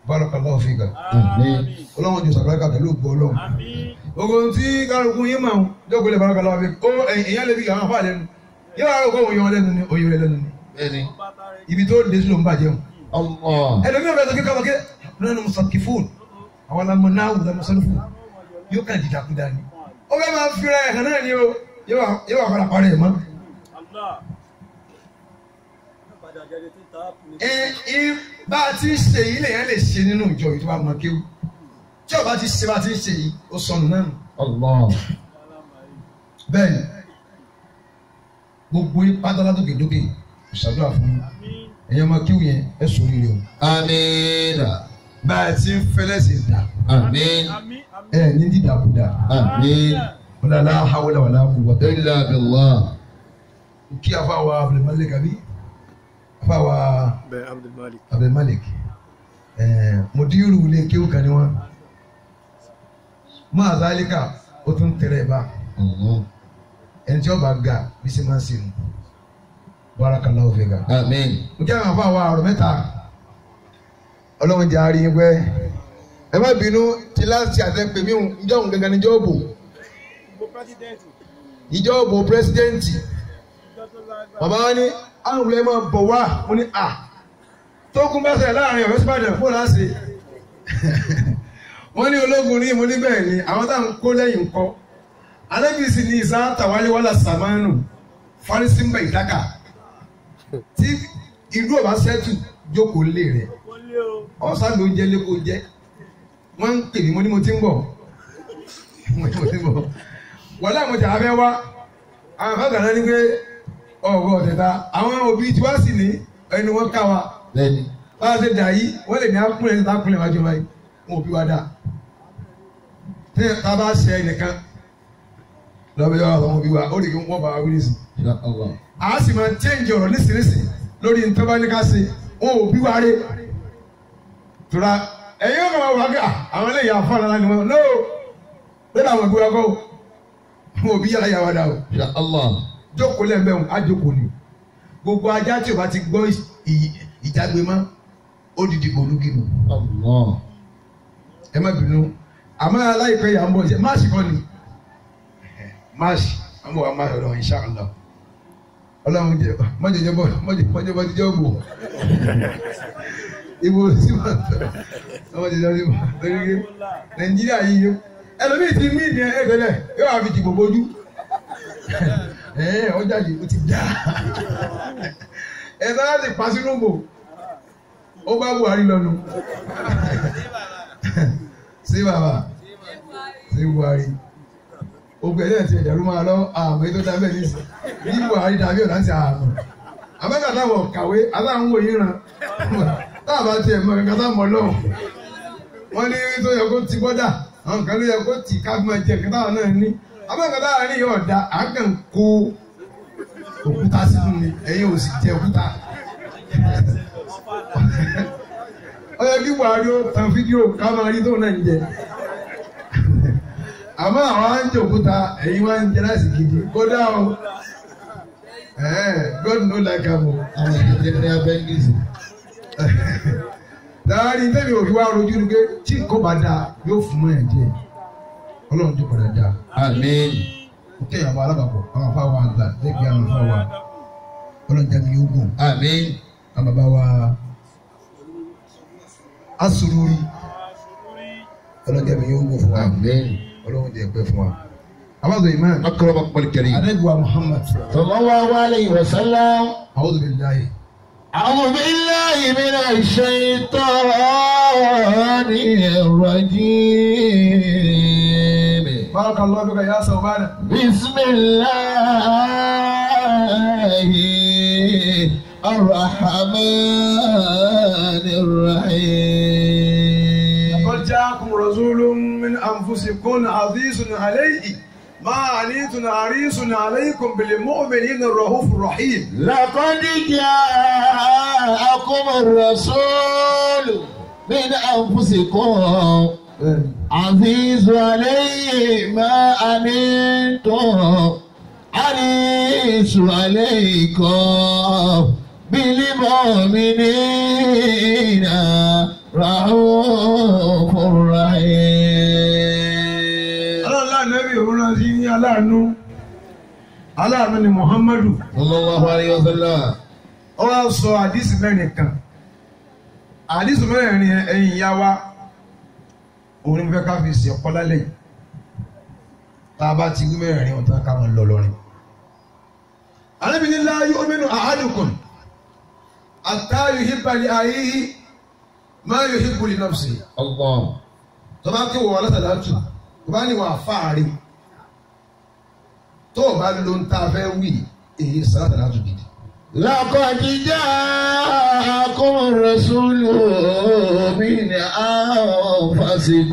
Barakallahu fi ga. Àmín. Ọlọ́run jù sàbẹ́ká pẹ̀lú ògbó ọlọ́run. Ogun tí kálukú yín máa ń jókòó lè barakallahu fi. Ó èyàn lè fi àwọn afá lẹ́nu. Yóò wá kó òyìn lẹ́nu ni òyìn rẹ̀ lẹ́nu ni. Bẹ́ẹ̀ni. Ibi tó dé sí ló ń bàjẹ́ mu. Allah. Ẹlòmíràn bẹ̀rẹ̀ sọ kíkọ́ wọ́kẹ́ lọ́nà musakifun. Àwọn lamọ náà wù lamọ sọ́lùfù. Yóò kàn dìdàkudà ni. Ó fẹ́ máa fi ra ẹ̀kan náà ni o. Yóò wà padà parí ẹ̀ mọ́. Bá a ti ṣe yìí lèyàn lè ṣe nínú ìjọ yìí tó bá mọ kéwù. Tí o bá ti ṣe bá a ti ṣe yìí, ó sọnù náà nù. Allah. Bẹ́ẹ̀ni, gbogbo pátá látòkèdókè ṣàdúrà fún mi. Ẹ̀yin ọmọ kéwù yẹn ẹ sọ oríire o. Àmín. Bá a ti ń fẹ́lẹ́ sí dà. Àmín. Ẹ ní dídàkudà. Àmín. Wala la hawla wala quwwata Illa billah. kí afa wa Abdulmalik àbí afa wa Ben Abdul Malik. Abdulmalik mudiru ilé kéwù kan ni wọn máa zálíkà ó tún tẹrẹ bá ẹni tí ó bá ga bí ṣe máa ń sinú barakallahu fika. Àmín. mo kí àwọn afa wa ọ̀rọ̀ mẹ́ta ọlọ́run jẹ́ àárín pẹ́ ẹ má bínú tí láti àtẹ̀pẹ́ mi ń jọ́ òun gangan ní jọ́ọ̀bù ìjọ́ọ̀bù pírẹsidẹ́ǹtì bàbá wa ní àwọn olùlẹ̀ máa bọ̀ wá mo ní tó kún bá ṣẹlẹ̀ láàrin ọ̀rẹ́ sípàdé fún láṣẹ wọ́n ní ológun ní mo ní bẹ́ẹ̀ ni àwọn táwọn kó lẹ́yìn ńkọ́ alábìsí ní ìsá tàwálé wàlà sàmánù fárísímbà ìdáka tí ìlú ọba sẹ́tù jókòó lé rẹ̀ ọ̀sán ló ń jẹ́ lẹ́kọ̀ọ́ jẹ́ wọ́n ń pè mí mo ní mo ti ń bọ̀ wọ́n láwọn ọjà abẹ́ wá àwọn afẹ́gànnà ní pé ọ̀gọ́ ọ̀tẹ̀ta àwọn òbí tí wọ́n sì ní ẹni wọ́n ká wa Bẹ́ẹ̀ni. bá a ṣe dà yìí wọ́n lè ní akúnlẹ̀ ní akúnlẹ̀ wájú wáyé wọn ò bí wa dà tí a bá ṣe ẹnìkan lọ́bẹ̀ yọ àwọn òbí wa ó lè kí wọ́n bá wa wílé sí. Insha Allah. a sì máa change ọ̀rọ̀ nísinsìnyí lórí ntọ́ba ní ká ṣe wọn ò bí wa rè tura ẹ̀yin ọ̀gá wa wà á gà àwọn eléyìí àfọ̀nà láti wọn no lórí àwọn òbí wa kọ́ wọn ò bí yàrá yàrá dà o. Insha Allah. Jókòó lẹ́ẹ̀mẹ́rin àjòkò ni gbogbo ajá tí o bá ti gbọ́ ìjágbe mọ́ ó dìdì gbòlúgìnù Allah. ẹ má bínú àmọ́ aláìpẹ́ yà ń bọ̀ ṣe máàsì kọ́ ni máàsì ń bọ̀ wá máàsì ọlọ́run insha Allah ọlọ́run jẹ mọ́jọ́jọ́ bọ́ ti jẹ́ ògbò ibo sí ma mọ́jọ́jọ́ sí ma lórí ké Nàìjíríà yìí yó ẹlòmíì ti mí ní ẹgbẹ́lẹ̀ yóò wá fi dìbò bójú ọjà yìí ó ti dá ẹ náà ti pa sínú bò ó bá Buhari lọ́nu sí bàbá sí Buhari ogun ẹ̀dẹ̀ ti ẹ̀dẹ̀rú máa lọ àmọ́ ètò dábẹ́ ní sí ní Buhari dàbí ọ̀dà sí àmọ́ abẹ́ka táwọn kàwé aláwọn òye ràn táàbà tiẹ̀ mọ kankan táwọn ọlọ́run wọ́n ní tó yẹ kó ti bọ́dà àwọn kan ló yẹ kó ti kágbọ́n ẹ̀jẹ̀ kí táwọn náà ní abẹ́ka táwọn ní yóò da àgàn kó òkúta sínú mi ẹ̀yin ò sì jẹ òkúta ó yẹ kí Buhari ó tan fídíò ká máa rí tóun náà ń jẹ àmọ́ àwọn á ń jẹ òkúta ẹ̀yin wá ń jẹ láti gidi kódà o God no like am o àwọn ìdílé ní abẹ́ngìsì dáhàrí tẹ́mi òfin wá rojú ni pé tí nǹkan bá dáa yóò fún mọ́ ẹ̀ díẹ̀ Ọlọ́run tó padà dáa. Àmín. Òkè àwọn alábàpọ̀ àwọn afá wa àgbà lẹ́gbẹ̀ẹ́ àwọn afá wa Ọlọ́run jẹ́ mi yóò gùn. Àmín. Àwọn bàbá wa asururi Ọlọ́run jẹ́ mi yóò gùn fún wa. Àmín. Ọlọ́run jẹ́ pẹ́ fún wa. Abáàdọ̀ Imam. Akramakumul karim. Adébùwà Muhammad. Sallallahu alayhi wa sallam. A'udhu billahi. أعوذ بالله من الشيطان الرجيم. بارك الله بك يا سوبان. بسم الله الرحمن الرحيم. لقد جاءكم رسول من أنفسكم عزيز عليه ما عنيتم حريص عليكم بالمؤمنين الرؤوف الرحيم. لقد جاءكم الرسول من أنفسكم عزيز عليه ما عنيتم حريص عليكم بالمؤمنين رؤوف رحيم. aláàánú ni Muhammadu sallallahu alayhi wa sallam. ó wá sọ àdìsí mẹ́rin kan àdìsí mẹ́rin ẹ̀yin ìyá wa òun ni mo fẹ́ ká fi ṣe ọkọ lálẹ́ yìí tá a bá ti wí mẹ́rin ọ̀tá ká máa lọ lọ́rin. alábìnrin la yu'minu ahadukum hatta yuhibba li akhihi ma yuhibbu li nafsihi. Allah. tó bá kí wọ́n wà látàlátù tó bá ní wọ́n àfáàrí tó o bá lo ń ta fẹ́ wí èyí sàlátà látò gidi. لقد جاءكم الرسول من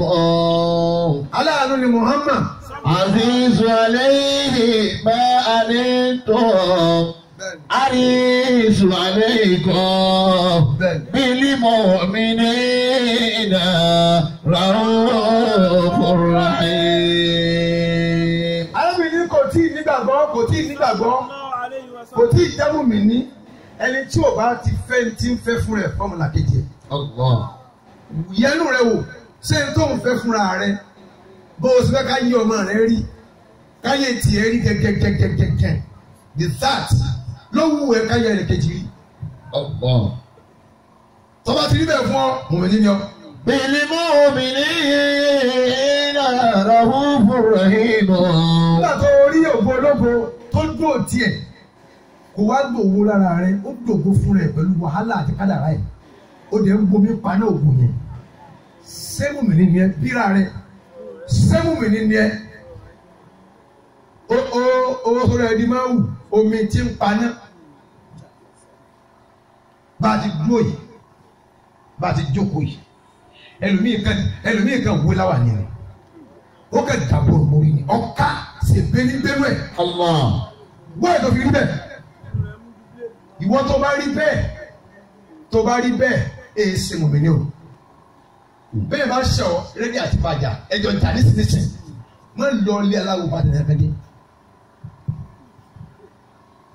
أنفسكم aláàánú ni Muhammad. عزيز عليه ما عنتم حريص عليكم بالمؤمنين رؤوف رحيم. arábìnrin kò tí ì nígbàgbọ́ kò tí ì nígbàgbọ́ kò tí ì jẹ́ mùmínì ẹni tí ò bá ti fẹ́ ti ń fẹ́ fún rẹ̀ fọ́mùlà kejì ẹ̀. yẹnu rẹ wò ṣé n tó ń fẹ́ fúnra rẹ bó o sì fẹ́ ká yí ọmọ rẹ rí ká yẹ tiẹ̀ rí gẹ́gẹ́gẹ́gẹ́gẹ́ the that ló wù ẹ́ ká yẹ ẹ̀ kejì rí. tọ́ba ti rí bẹ́ẹ̀ fún ọ mùmínì ni ọ. بالمؤمنين رؤوف رحيم. nígbà tó rí ògbó ológo tó dúró tiẹ̀ kò wá gbòòwò lára rẹ ó gbòòwò fún rẹ pẹ̀lú wàhálà àti kádàrá ẹ̀ ó dẹ̀ ń bomi paná ògùn yẹn sẹ́mùmìnì ni ẹ bíra rẹ sẹ́mùmìnì ni ẹ owó sọ̀rọ̀ ẹ̀dí máa wù omi tí ń paná bá a ti dúró yìí bá a ti jókòó yìí ẹlòmíì kan wó láwà ní rẹ ó kẹ́ dàbò mórí ni ọ̀ka ṣe bẹ́ẹ̀ bẹ́ẹ̀ rẹ̀ wọ́n ẹ̀ tó fi rí bẹ́ẹ̀ ìwọ tó bá rí bẹ́ẹ̀ èyí ṣe mùmínì o bẹ́ẹ̀ bá ṣe ọ rédíò àti bàjá ẹjọ́ ìjà nísinsìnyí má lọ ilé aláwọ̀ bá tẹ̀lé ẹgbẹ́ dé.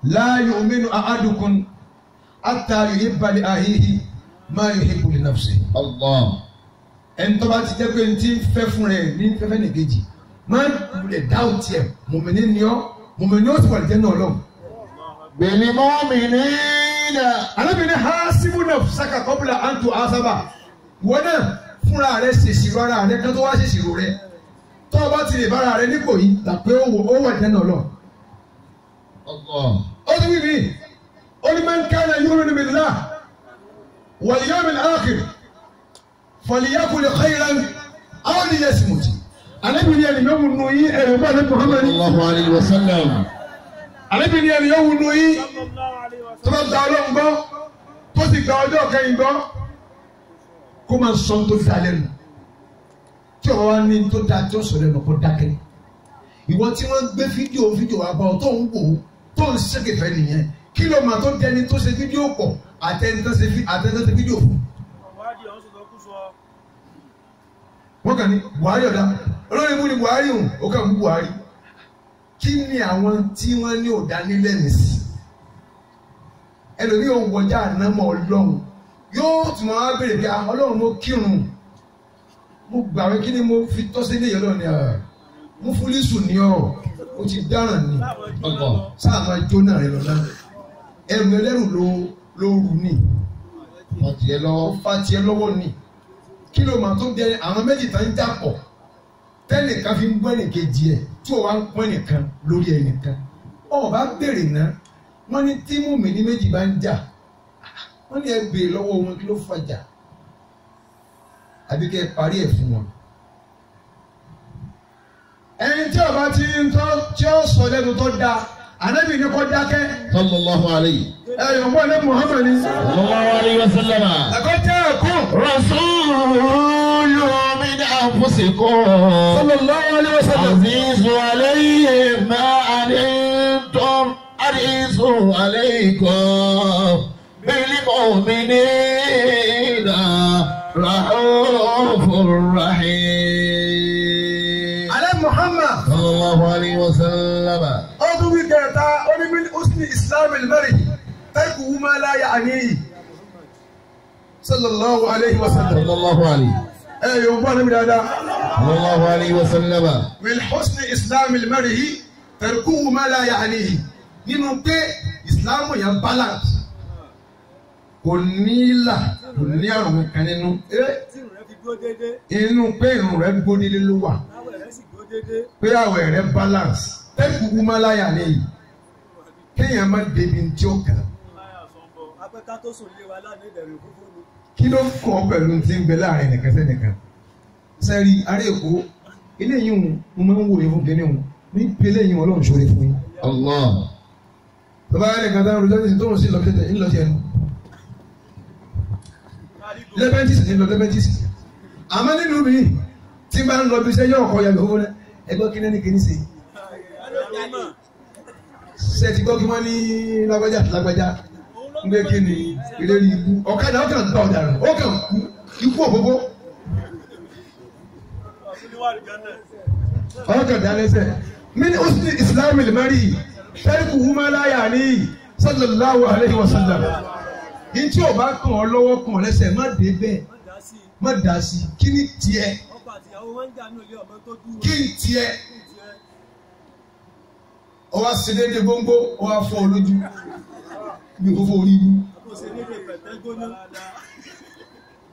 la yu'minu ahadukum hatta yuhibba li akhihi ma yuhibbu li nafsihi. ẹni tó bá ti jẹ́ pé ní ti fẹ́ fún rẹ̀ ní fẹ́fẹ́ nìkejì má lè dáhùn tiẹ̀ mùmínì ni ọ́ mùmínì ó sì wà lẹ́jẹ̀ náà lọ́wọ́. بالمؤمنين. alábìnrin ha síbú náà saka kọ́bùlà àǹtò àṣàbà wọ́n náà fúnra rẹ̀ ṣèṣirò ara rẹ̀ kí wọ́n wá ṣèṣirò rẹ̀ tó o bá ti lè bára rẹ̀ nípò yìí tàbí ó wà lẹ́jẹ̀ náà lọ. ó ti wí mi ó ní man kana yu'minu billah wal yawmil akhir falyakul khayran aw liyasmut. Ànábì ní ẹni yóò nù yín ẹ̀rọ bá ní Muhammad sallallahu alayhi wa sallam. Ànábì ní ẹni yóò nù yín tó bá gba Ọlọ́run gbọ́ tó sì gba ọjọ́ kẹyìn gbọ́ kó máa sọ tó da lẹ́nu tí ọba wa ní tó da tó sọ lẹ́nu kó dákẹ́. Ìwọ tí wọ́n gbé fídíò wa bá ọ tó ń wò ó tó ń ṣèkèfẹ́ nìyẹn kí ló máa tó dẹni tó ṣe fídíò pọ̀ àtẹni tó ṣe fídíò fún. wọ́n kàn ní Buhari ọ̀dà olórí ibú ni Buhari hùn ó kàn ń bú Buhari. Kí ni àwọn tí wọ́n ní ọ̀dà nílẹ̀ nìsí ẹlòmíì ò wọjá ànámọ́ Ọlọ́run yóò tún máa béèrè pé Ọlọ́run mo kírun mo gbàwé kí ni mo fi tọ́sí ilé yẹn lọ́ni mo fúlísù ní ọ o ti dáràn ni sáà máa jóná rẹ lọ́la ẹrù ẹlẹ́rù ló rù ní fatiẹ lọ́wọ́ ni kí ló máa tó dẹ àwọn méjì tán ń dàpọ̀ tẹ́nìkan fi ń gbọ́ ẹnìkejì ẹ̀ tí o wá ń pọ́n ẹnìkan lórí ẹnìkan ọba béèrè náà wọ́n ní tí mùmínì méjì bá ń jà wọ́n ní ẹ béèrè lọ́wọ́ wọn kí ló fàjà àbí kẹ́ ẹ parí ẹ̀ fún wọn. ẹni tí ọba ti ń tọ́ tí ó sọ lẹ́nu tó dáa Ànábì ní kó dákẹ́. sallallahu alayhi. ẹ̀yọ̀ ń bọ̀ ní Muhammad ní. sallallahu alayhi wa sallam. ẹ̀kọ́ jẹ́ ẹ̀kọ́. rasulun min anfusikum. sallallahu alayhi wa sallam. azizu alayhi ma anittum harisu alaykum bil mu'minina rahufur rahim. alẹ́ Muhammad. sallallahu alayhi wa sallam. ọdún wí kẹta onímọ̀ usni islam al-mari tẹ́kù wúmọ́ láyà àníyí. sallallahu alayhi wa sallam. sallallahu alayhi. yóò bọ́ níbi dáadáa. sallallahu alayhi wa sallam. min husni islam al-mari tẹ́kù wúmọ́ láyà àníyí. nínú pé ìsìláàmù yẹn balance kò ní ìlà kò ní àrùn kan nínú inú pé irun rẹ̀ gbódélé ló wà pé àwẹ̀ rẹ̀ balance tẹ́kù wúmáláyà lẹ́yìn kéèyàn má débi tí ó kàn. kí ló ń kọ́ pẹ̀lú tí ń bẹ láàrin nìkan sẹ́nìkan sẹ́rí ará èkó eléyìí mo máa ń wòye fún kíní wọn ní pélé yìí wọn lọ́run ṣoore fún yín. Allah. bàbá yẹn nìkan táwọn olùjọ́ ní tó ń sí lọ́kẹ́tẹ̀ ńlọ sí ẹnu. lẹ́bẹ̀ntìsì ní lọ lẹ́bẹ̀ntìsì. àmọ́ nínú mi tí bá ń lọ bí iṣẹ́ yóò kọ́ yàgbé owó rẹ̀ ẹgbẹ́ kí ní kíní sí. ṣe ti gbọ́ kí wọ́n ní lágbájá ń gbé kí ni ìlérí ikú ọ̀kadà ọ̀kàn gbà ọ̀daràn ọ̀kàn kú ikú òfófó. ọ̀kàn dálẹ́sẹ̀ min usni islam al-mari tẹ́lifù wúmọ́láyà ní sallallahu alayhi wa sallam. ní tí o bá kàn ọ́ lọ́wọ́ kàn ọ́ lẹ́sẹ̀ má dé bẹ́ẹ̀ má dá sí kí ni tiẹ̀ kí ni tiẹ̀ ọ wá sí déédéé gbóngbó ọ wá fọ́ ọ lójú bí kò fọ́ orí ibú.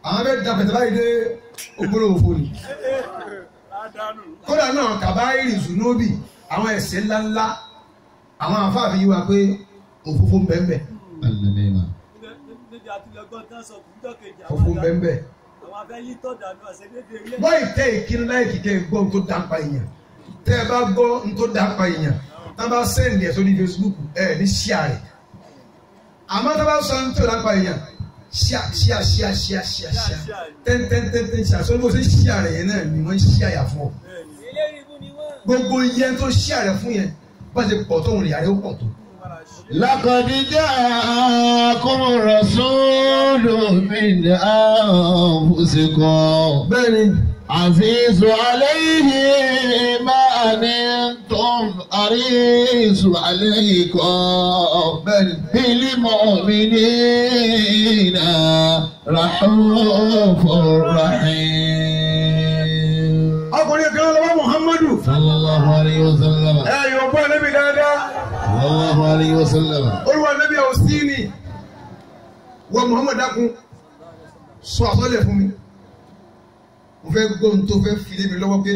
àwọn bẹ́ẹ̀ da pẹ̀tẹ́ báyìí dé ògbóló òfò ni. kódà náà kàbáyìrì zùnúbì àwọn ẹ̀ṣẹ̀ ńláńlá àwọn afáàfin yìí wá pé òfófó ń bẹ́ẹ̀ bẹ́ẹ̀. òfófó ń bẹ́ẹ̀ bẹ́ẹ̀. wọ́n ìtẹ́ ìkíni láì kíkẹ́ gbọ́ ohun tó dáńpa èèyàn tẹ́ ẹ bá gbọ́ ohun tó dáńpa èèyàn tá a bá sẹ́ǹdì ẹ̀ sórí Facebook ẹ̀ ní ṣíà rẹ̀ àmọ́ tá a bá sọ ohun tó dáńpa èèyàn ṣíà tẹ́ntẹ́ntẹ́ntẹ́ ṣíà sọ bó ṣe ṣíà rẹ̀ yẹn náà ni wọ́n ṣíà yà fún ọ gbogbo iye tó ṣíà rẹ̀ fún yẹn bá ṣe pọ̀ tó ń rìn àrẹ ó pọ̀ tó. لقد جاءكم رسول من أنفسكم عزيز عليه ما أنتم حريص عليكم بالمؤمنين رحوف رحيم. ọkùnrin kan lọ́wọ́ Muhammadu. sallallahu alayhi wa sallam. yóò bọ́ níbi dáadáa. sallallahu alayhi wa sallam. olúwa níbi Austin wọ Muhammad dákun sọ àsọlẹ̀ fún mi mo fẹ́ gbọ́ ohun tó fẹ́ fi lé mi lọ́wọ́ pé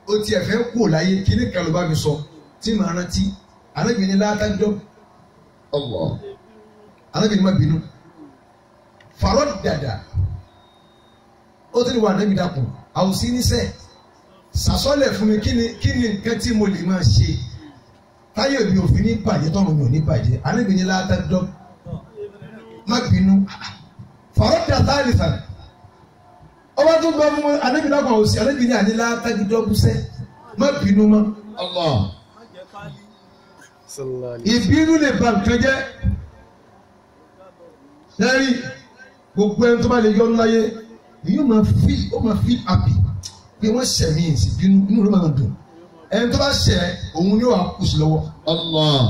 ó tiẹ̀ fẹ́ kú láyé kí ní kan ló bá mi sọ tí màá rántí alábìnrin látàjọ́ alábìnrin má bínú fàrọ̀ dàdà ó ti ní wà níbi dàkùn àwòsí níṣẹ́ sàsọ́lẹ̀ fún mi kí ni nǹkan tí mo lè máa ṣe táyé mi ò fi ní bàjẹ́ tọ́run mi ò ní bàjẹ́ àníbi ní látàdọ́ má bínú fàrọ̀ dàdà àlìfàn ọba tó gbọ́ fún àníbi dàkùn àwòsí àníbi ní àní látàdọ́ búṣẹ́ má bínú mọ́. Allah. Ìbínú lè ba nǹkan jẹ́ lẹ́rìí gbogbo ẹni tó bá lè yọnu láyé yóò máa fi happy pé wọ́n ṣẹ̀ mí sí bínú inú ló máa dùn ẹni tó bá ṣẹ̀ òun ni ó wà kù sí lọ́wọ́. Allah.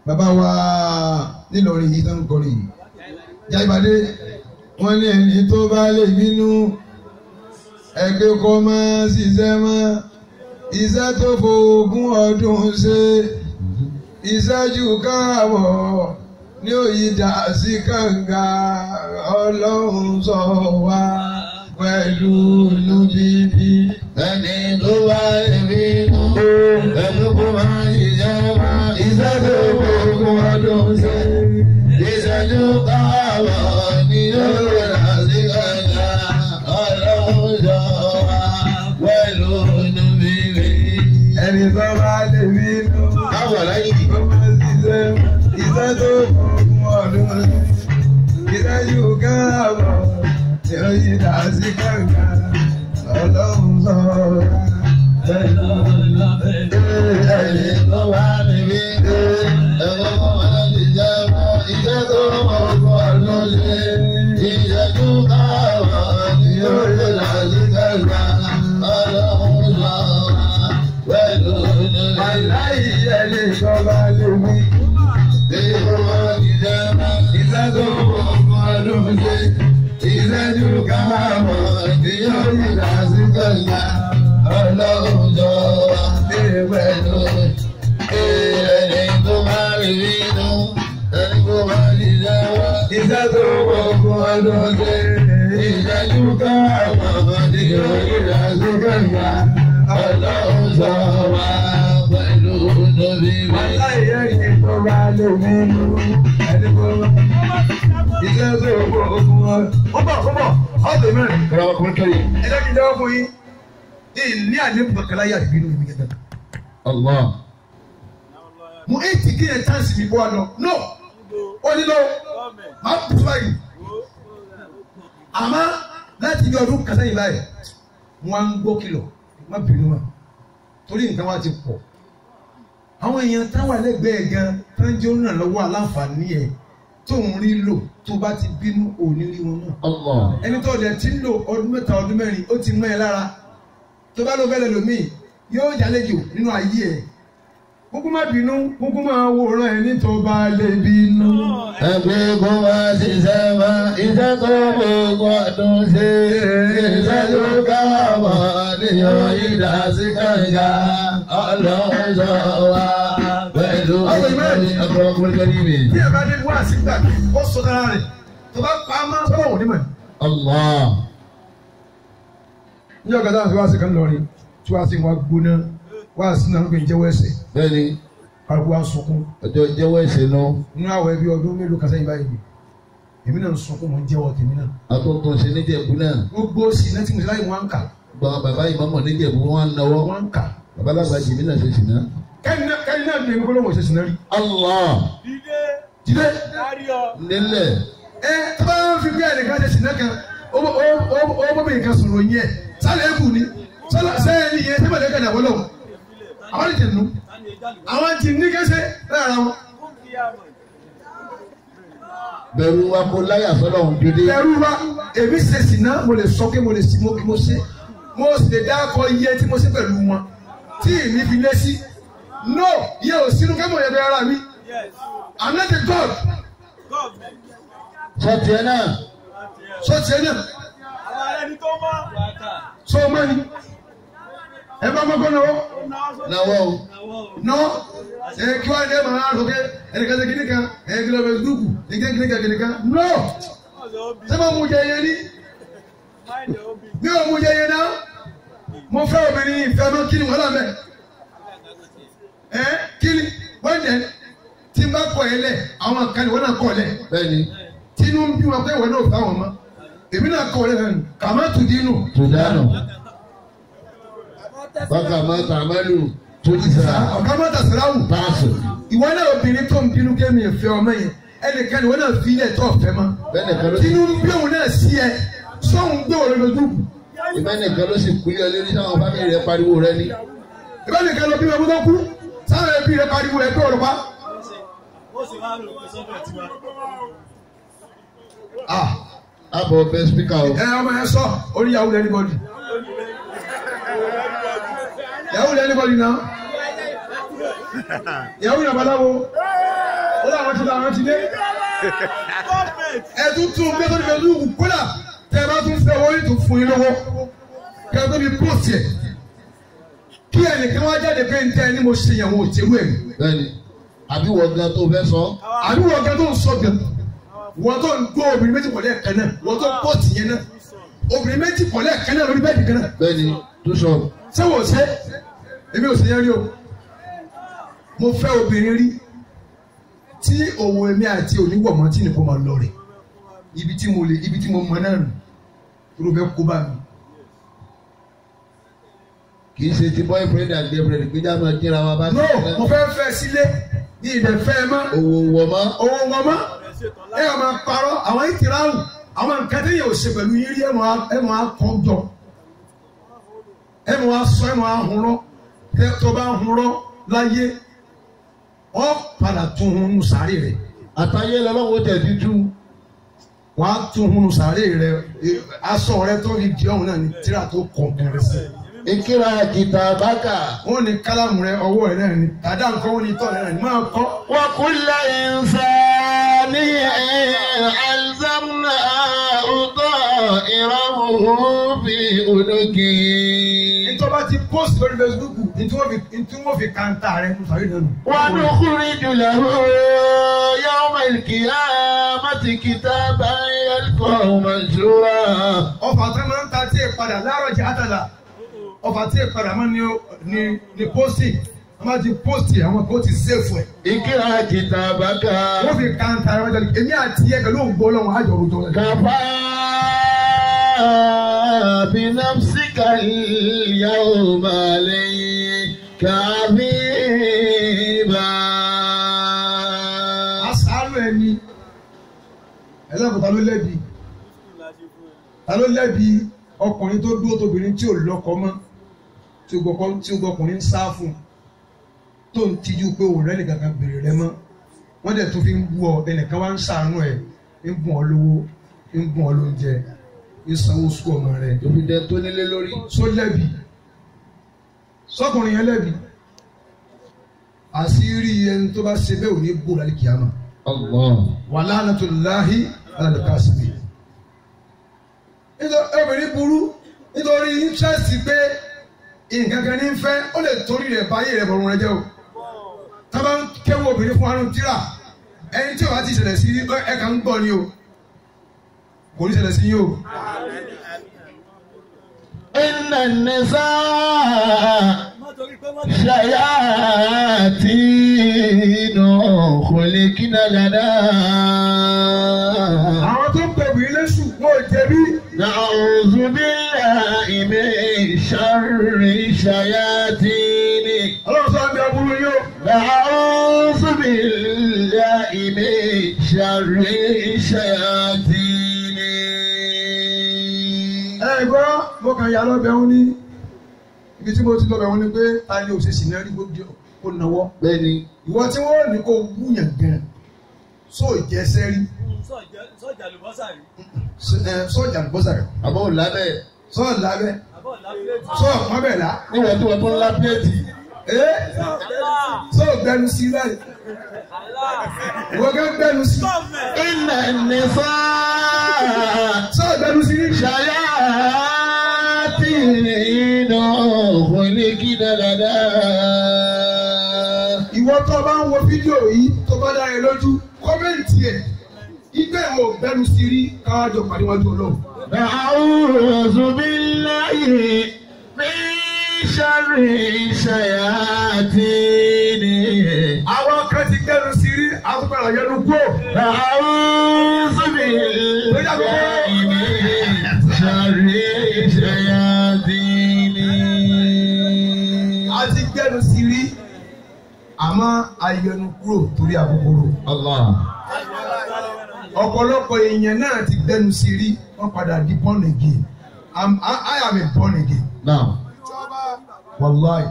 bàbá wa nílọrin yìí tó ń kọrin yìí Jáìbádé wọ́n ní ẹni tó bá lè bínú ẹgbẹ́ kọ́ máa ṣiṣẹ́ mọ́ iṣẹ́ tó fògùn ọdún ṣe ìṣẹ́jú káàbọ̀ ní òyìnbá sí kànga ọlọ́run sọ wá pẹ̀lú inú bíbí. ẹni tó bá ẹbí nù ẹgbẹ́ kó máa ṣiṣẹ́ mọ́ iṣẹ́ tó fògùn ọdún ṣe ìṣẹ́jú káàbọ̀ ní òyìnbá sí kànga ọlọ́run sọ wá pẹ̀lú inú bíbí. ẹni tó bá lè bí inú káwọ̀ lẹ́yìn. ó máa ṣiṣẹ́ iṣẹ́ tó fògùn ọdún ìṣẹ́jú káàbọ̀ ní òyìnbá sí kànga ọlọ́run sọ wá pẹ̀lú inú bíbí. ẹni tó bá lè bí inú ẹgbẹ́ kó máa ṣiṣẹ́ mọ́ iṣẹ́ tó fògùn ọdún ṣe ìṣẹ́jú káàbọ̀ ní òyìnbá sí kànga ọlọ́run sọ wá pẹ̀lú inú bíbí. Aláì ẹni tó bá lè wí. Ìṣẹ́jú káàmọ̀ tí yóò yí dàsí kànga ọlọ́run jọ wá pẹ̀lú ẹni tó máa rí nínú ẹni tó máa rí lẹ́wọ́. Ìṣẹ́jú gbogbo ọdún ṣe ìṣẹ́jú káàmọ̀ tí yóò yí dàsí kànga ọlọ́run jọ wá pẹ̀lú níbi mi. Aláì ẹni tó bá lè wí. Ẹni tó bá iṣẹ́ tó gbogbo ọdún. Ó bọ̀ ọ̀dọ̀ mẹ́rin. Kọ́lá ọkùnrin kẹ́yìn. Ẹ jẹ́ kí n jẹ́wọ́ fún yín. Ní àléébù kankan láyé àdìbínú mi gẹ́gẹ́. Allah. Mo ń tì kí ẹ táǹsì mi bọ́ ọ lọ. No! Ó ní lọ. Máa bù báyìí. Àmọ́ láti bí ọdún kan sẹ́yìn báyìí, wọ́n á ń gbọ́ kìlọ̀. Má bínú wa. Torí nǹkan wa ti pọ̀. Àwọn èèyàn táwọn ẹlẹ́gbẹ̀ẹ́ gan tán jẹ́ olùrànlọ́wọ́ aláǹfààní ẹ̀ tó ń rí lò tó bá ti bínú òní rí wọn náà. Allah. Ẹni tó dẹ̀ ti ń lò ọdún mẹ́ta ọdún mẹ́rin ó ti mọ́ ẹ lára. Tó bá lọ fẹ́lẹ̀ lómi yóò jálejò nínú ayé ẹ̀. Kúkú má bínú, kúkú máa wòran ẹni tó bá lè bínú. Ẹgbẹ́ kó máa ṣiṣẹ́ máa iṣẹ́ tó gbogbo ọdún ṣe iṣẹ́ tó káàbọ̀ níyàn ìdá sí kànga ọlọ́run sọ wá pẹ̀lú ọkọ̀ ọkùnrin kẹ́lí mi. Bí ẹ bá dé wá sígbà ó sọ dára rẹ̀ tó bá pa á máa sọ́wọ́ òní mọ̀. Allah. Ní ọ̀gá táwọn fi wá sí kan lọrin tí wá sí wọn gbóná wá sí náà lóko ìjẹ́wọ́ ẹ̀ṣẹ̀. Bẹ́ẹ̀ni. Kálukú wa ń sunkún. Ọjọ́ ìjẹ́wọ́ ẹ̀ṣẹ̀ náà. Nínú àwọ̀ ẹbí ọdún mélòó kan sẹ́yìn báyìí. Èmi náà ń sunkún mọ̀ ń jẹ́wọ́ tèmi náà. Àtúntò ṣe níjẹ̀bú náà. Gbogbo sì náà tí mo ṣe láyé wọn ń kà. Gbọ́n bàbá ìmọ̀mọ̀ níjẹ̀bú wọn ń náwó. Wọ́n ń kà. Bàbá lágbà jìmí náà ṣe ṣìnà. Kẹ́ni náà ní èmi kó ló mọ̀ ṣe ṣìnà rí. Allah. Jídé. Nílẹ̀. Tó bá ń fi bí ẹnìkan ṣe ṣìnà kan, ó bọ́ bí nǹkan sọ̀rọ̀ yẹn. Sálẹ̀ ẹ̀kú ni. Sẹ́yìn yẹn tí mọ̀lẹ́kẹ̀ dàbọ̀ lọ́wọ́. Àwọn ìjẹ̀ nù. Àwọn ti ní kẹ́sẹ̀ lára wọn. Bẹ̀rù wa kó láyà sọ́dọ̀ òun dédé. Bẹ̀rù wa èmi ṣe ṣìnà mo lè sọ pé mo lè sì mo ṣe. Mo sì lè dákọ̀ iye tí mo ṣe pẹ̀lú wọn. Tí ìní fi lé sí. No, iye ò sínú kẹ́mọ̀ yẹn bẹ ara mi. I'm not a God. Sọ́ọ̀tì ẹ̀ náà. Sọ́ọ̀tì ẹ̀ náà. Sọ ma ni. Ẹ bá mọ́kọ́ náà wọ́. Náwó. Nọ́ kí wàá ní ẹ̀ máa rọ̀ kẹ́ ẹnìkan ṣe kíní kan kìlọ̀ bẹ̀ dúkù ẹnìkan kíní kan. No. Ṣé máa mú jẹ yẹn ní? Mi ò mú jẹ yẹn náà. Mo fẹ́ obìnrin ìfẹ́ mọ́ kí ni wọ́n lọ mẹ́. Kí ni wọ́n dẹ̀ tí n bá kọ́ ẹ lẹ̀ àwọn kan ìwọ náà kọ́ lẹ̀. bẹ́ẹ̀ni. tinú ń bí wọn pé ìwọ náà ò táwọn mọ́ èmi náà kọ́ lẹ̀ nù kàmá tùdínù. tùdánù. bákan máa tà mẹ́lù tó ti sà. ọ̀gá máa tà síláwù. báàsù. ìwọ náà obìnrin tó ń bínú kémi ìfẹ́ ọmọ yẹn ẹnìkan ìwọ náà fi ilẹ̀ tó ọ̀fẹ́ mọ́. tinú ń bí òun náà sí ẹ sọ́hun gbé òun lójú. ìbẹ́nìkan ló sì kúlé ọ lórí sáwọn fámìlì rẹ pariwo rẹ ní. ìbẹ́nìkan ló bí ọmọ tó kú sáwọn ẹbí rẹ pariwo ẹ pé òrùpa. Abọ̀ bẹ spíkà o. Ọmọ yẹn sọ orí yahoo lẹ́ni bọ́dì. Yahoo lẹ́ni bọ́dì náà. Yahoo náà baláwo. Ó láwọn ti láwọn ti dé. Ẹ̀tún tún gbé tó ní fẹ́ lùkù kódà tẹ́ ẹ bá tún fẹ́ wọ́n yìí tún fún yín lọ́wọ́. Kí ẹ tó fi pósì ẹ̀. Kí ẹnìkan wá jáde pé ń tẹ́ ẹ ní mo ṣe yẹn wọn ò tẹ́wọ́ ẹ̀. Bẹ́ẹ̀ni, àbí wọ́n gan tó fẹ́ sọ. Àbí wọ́n gan tó ń sọ gan. Wọ́n tó ń gbọ́ obìnrin méjì pọ̀ lẹ́ẹ̀kan náà. Wọ́n tó pọ́ọ̀tì yẹn náà. Obìnrin méjì pọ̀ lẹ́ẹ̀kan náà lórí bẹ́ẹ̀dì kan náà. Bẹ́ẹ̀ni, tó sọ. Ṣé wò ṣe? Èmi ò sì yẹn rí o. Mo fẹ́ obìnrin rí tí òwò èmi àti oníwọ̀mọ́ tí nìkan máa lọ rẹ̀. Ibi tí mo mọ náà nù. Tó fẹ́ kó bá mi. Kì í ṣe ti boyfriend and girlfriend gbéjà máa jíra wa bá. No, mo fẹ́ fẹ́ sílé ní ìdẹ̀fẹ́ mọ́. Òwò wọ̀ mọ́. Òwò wọ̀ mọ́. Ẹ yọ máa parọ́ àwọn ìtìráhùn àwọn nǹkan tí yóò ṣe pẹ̀lú yín rí ẹ máa kọ́ jọ. Ẹ máa sọ ẹ máa hunrọ́. Tó bá hunrọ́ láyé ọ padà tún hun nù sàárè rẹ̀. Àtàyé lọ́wọ́ tẹ̀ dídú. Wọ́n á tún hun nù sàárè rẹ̀ aṣọ rẹ̀ tó fi di ọ̀hún náà ní tíra tó kọ̀ kẹrẹ sí. Ìkíra kìtà bákà. Wọ́n ní kálámù rẹ̀ ọwọ́ rẹ̀ náà ní tàdá nǹkan wọ́n ní tọ́ rẹ̀ náà ní máa kọ́. Wa kulla insani alzamnahu ta'irahu fi unuki. Nítorí bá ti post lórí Facebook nítorí wọ́n fi kàńtà rẹ̀ ní sàárè náà nù. Wa nukhriju lahu yawmal qiyamati kitaban yalqahu manshura. Ọfà tó máa ń ta tí ì padà láàárọ̀ jẹ́ àtàlà. Ọfà tí ì padà máa ní pósì. Wọ́n máa ti pósì àwọn kan ti sèfù ẹ̀. Ìkíra kìtà bákà. Wọ́n fi kàńtà rẹ̀ wájú èmi àti ẹ̀ pẹ̀lú òǹgbọ́ lọ́wọ́ àjọ òrùjọ rẹ̀. Kàfá bi nafsika al-yawma alayka habiba. Àṣàlù ẹni ẹlẹ́kùn ta ló lẹ́bi? Ta ló lẹ́bi ọkùnrin tó dúró tóbìnrin tí ò lọ́kọ mọ́ tí ó gbọ́kùnrin ń sá fún tó ń tijú pé òun rẹ́ nìkan kan bèrè rẹ mọ́ wọ́n dẹ̀ tó fi ń bú ọ ẹnìkan wá ń ṣàánú ẹ̀ ń bùn ọ lówó ń bùn ọ lóúnjẹ ń sanwó sùn ọmọ rẹ̀. Òbí dẹ tó nílé lórí. Só lẹ́bi sọkùnrin yẹn lẹ́bi àṣírí ẹni tó bá ṣe bẹ́ẹ̀ ò ní bò lálẹ́ kìámà. Wa la'natullahi 'ala al-kasibi. Nítorí obìnrin burú nítorí interest pé nǹkan kan ní fẹ́ ó lè torí rẹ̀ báyé rẹ̀ bọ̀rùn rẹ̀ jẹ́ o. Tá bá ń kéwọ́ obìnrin fún arún tíra ẹni tí o bá ti ṣẹlẹ̀ sí ẹ̀ka ń gbọ́ ni o kò ní ṣẹlẹ̀ sí yín o. Inna an-nisaa shayatinu khuliqna lana. Àwọn tó ń pè wí lẹ́sù wọ́n ò jẹ̀bi. Na'udhu billahi min sharri shayatini. Ọlọ́run sọ àmì àbúrò yín o. Na'udhu billahi min sharri shayatini. Ẹ gbọ́ mo kàn yà lọ́bẹ̀ wọn ní ibi tí mo ti lọ́bẹ̀ wọn ní pé ta ni òṣèṣì náà rí kó nawọ́. Bẹ́ẹ̀ni. Ìwọ tí wọ́n ní kó wúyàn gan sóò jẹsẹ́ rí. Sọ́jà àlùbọ́sà rí. Sọ́jà àlùbọ́sà rí. Àbọ̀ ò lábẹ́. Sọ́ọ̀ lábẹ́. Sọ́ọ̀ mọ́bẹ̀lá. Níwọ̀n tí wọ́n tún lá pléètì. Sọ́ọ̀ gbẹnu sí báyìí. Ìwọ gẹ́ gbẹnu sí. Inna an-nisaa Sọ́ọ̀ gbẹnu sí rí. shayatinu khuliqna lana. Ìwọ tó bá ń wo fídíò yìí tó bá dára ẹ lójú kọ́mẹ́ǹtì ẹ̀ ìgbẹ́ ìwọ gbẹnu sí rí káwájọ pàdé wájú Ọlọ́run. Na'udhu billahi min شر الشياطين. àwọn kan ti gbẹnu sí rí àtúkọ̀rọ̀ yẹnu kó. أعوذ بالله من شر الشياطين. a ti gbẹnu sí rí àmọ́ ayẹnu kúrò torí àkókòrò. Allah. ọ̀pọ̀lọpọ̀ èèyàn náà ti gbẹnu sí rí wọ́n padà di born again. I am a born again. Now. Wàláì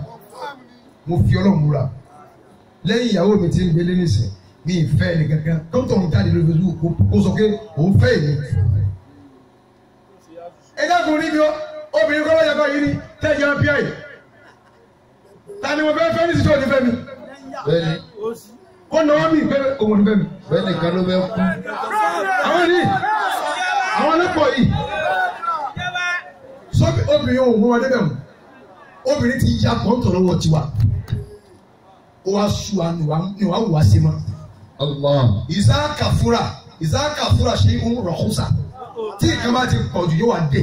mo fi Ọlọ́run múra lẹ́yìn ìyàwó mi ti ń gbélé nísìn mi ìfẹ́ ẹni kankan kọ́ńtọ̀ ń jáde lórí Facebook kó sọ pé òun fẹ́ èmi. ẹ dákun rí mi ó obìnrin kọ́ wáyà báyìí ní tẹ́jà ń pí àyè ta ni mo fẹ́ fẹ́ ní sísọ ní fẹ́ mi. Bẹ́ẹ̀ni. kó náwó mi fẹ́ òun ní fẹ́ mi. Bẹ́ẹ̀ni kan ló bẹ kú. àwọn ní àwọn ọlọ́pọ̀ yìí sọ́bì obìnrin òun kó wá débẹ̀ mu obìnrin ti ya pọ́ńtò lọ́wọ́ tiwa ó wá sú wa ni wàá wù wá sí ma. Allah. ìsáàkà fúra ṣe ń rọ̀kúsà tí ìkan bá ti pọ̀ jù yóò wá dé.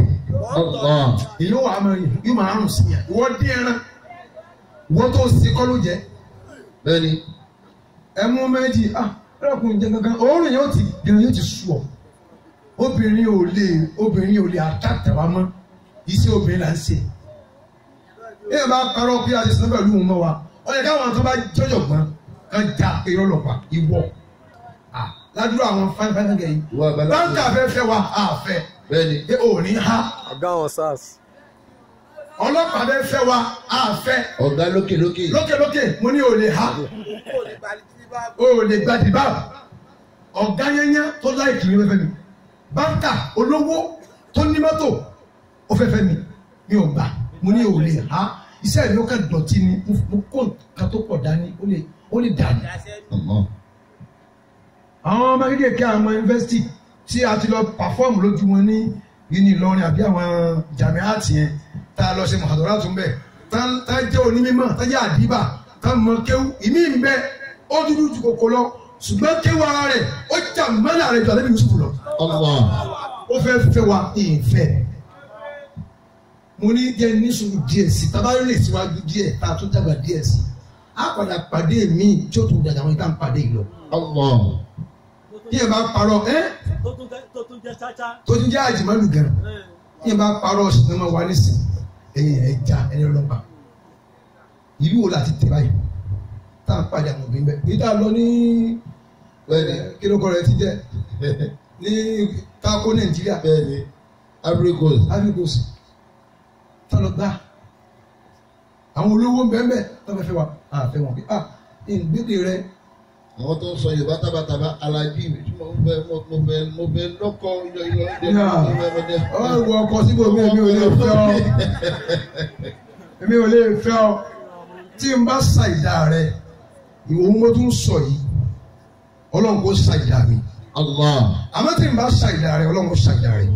Allah. èyí wà á yóò máa rùn sí yẹn ìwọ dín ẹran ìwọ tó ṣe kọ́ ló jẹ. Bẹ́ẹ̀ni. ẹmu méjì ẹlẹ́kùn jẹ gangan òórùn yóò ti sú ọ obìnrin ò lè àtàtàwá mọ́ iṣẹ́ obìnrin là ń ṣe. èèyàn bá parọ́ pé a ti sọ pẹ̀lú òun mọ́ wa wọ́n yẹ káwọn tó bá jọjọ gbọ́n kan já irọ́ lọ́pàá ìwọ ládùúgbò àwọn fáńfáń gẹ̀ yìí báńkà fẹ́ wa àfẹ́ Bẹ́ẹ̀ni. pé ò ní ha ọ̀gá wọn SARS. ọlọ́pàá fẹ́ wa àfẹ́ Ọ̀gá lókè. lókè mo ní ò lè ha ò lè gbadìbà ọ̀gá yẹnyẹn tó láìkì ní fẹ́fẹ́ mi báńkà olówó tó ní mọ́tò ó fẹ́fẹ́ mi ò gbà mo ní ò lè ha iṣẹ́ mi ó kàn dọ̀tí ni mo kó nǹkan tó pọ̀ dání ó lè dání. àwọn ọmọ kékeré àwọn yunifásitì tí a ti lọ pàfọ́ọ̀mù lójú wọn ní Ìlọrin àbí àwọn jàmíàtì yẹn tá a lọ ṣe mọ̀hàdọ́rà tó ń bẹ̀ tá jẹ́ onímọ̀ tá jẹ́ àdìbà tá mọ kéwù ìmí ń bẹ ó dúdú ju kòkó lọ ṣùgbọ́n kéwù ara rẹ̀ ó jà mọ́lá rẹ̀ jù àlẹ́ bí Yusuf lọ. ó fẹ́ wa ìfẹ́ mo ní jẹ́ nísùn díẹ̀ sí tá a bá rìn síwájú díẹ̀ tá a tún dàgbà díẹ̀ sí a padà pàdé mi tí ó tún dàgbà àwọn ìta ń pàdé yìí lọ. bí ẹ bá parọ́ tó tún jẹ́ cháchá. tó tún jẹ́ àjìmọ́lù gan bí ẹ bá parọ́ ṣùgbọ́n máa wà nísìn ẹ̀yìn ẹja ẹni ọlọ́pàá ìlú wo láti tẹ̀ báyìí tá à ń pàdé àwọn obìnrin bẹ́ẹ̀ èyí tá a lọ ní kí ló kọ́ rẹ̀ ti jẹ́ ní tako Nàìjíríà Africos tá lọ gbá àwọn olówó bẹ́ẹ̀ tó fẹ́ wa àfẹ́ wọn pé ìgbéde rẹ. Àwọn tó ń sọ Yorùbá tábàtábà alájí mi tí mo fẹ́ lọ́kọ ọ̀rọ̀ ọkọ síbò mi èmi ò lè fẹ́ ọ tí n bá ṣàìdá rẹ ìwòhun mo tún sọ yìí Ọlọ́run kò ṣàìdá mi. Àmọ́ tí n bá ṣàìdá rẹ Ọlọ́run kò ṣàìdá rẹ.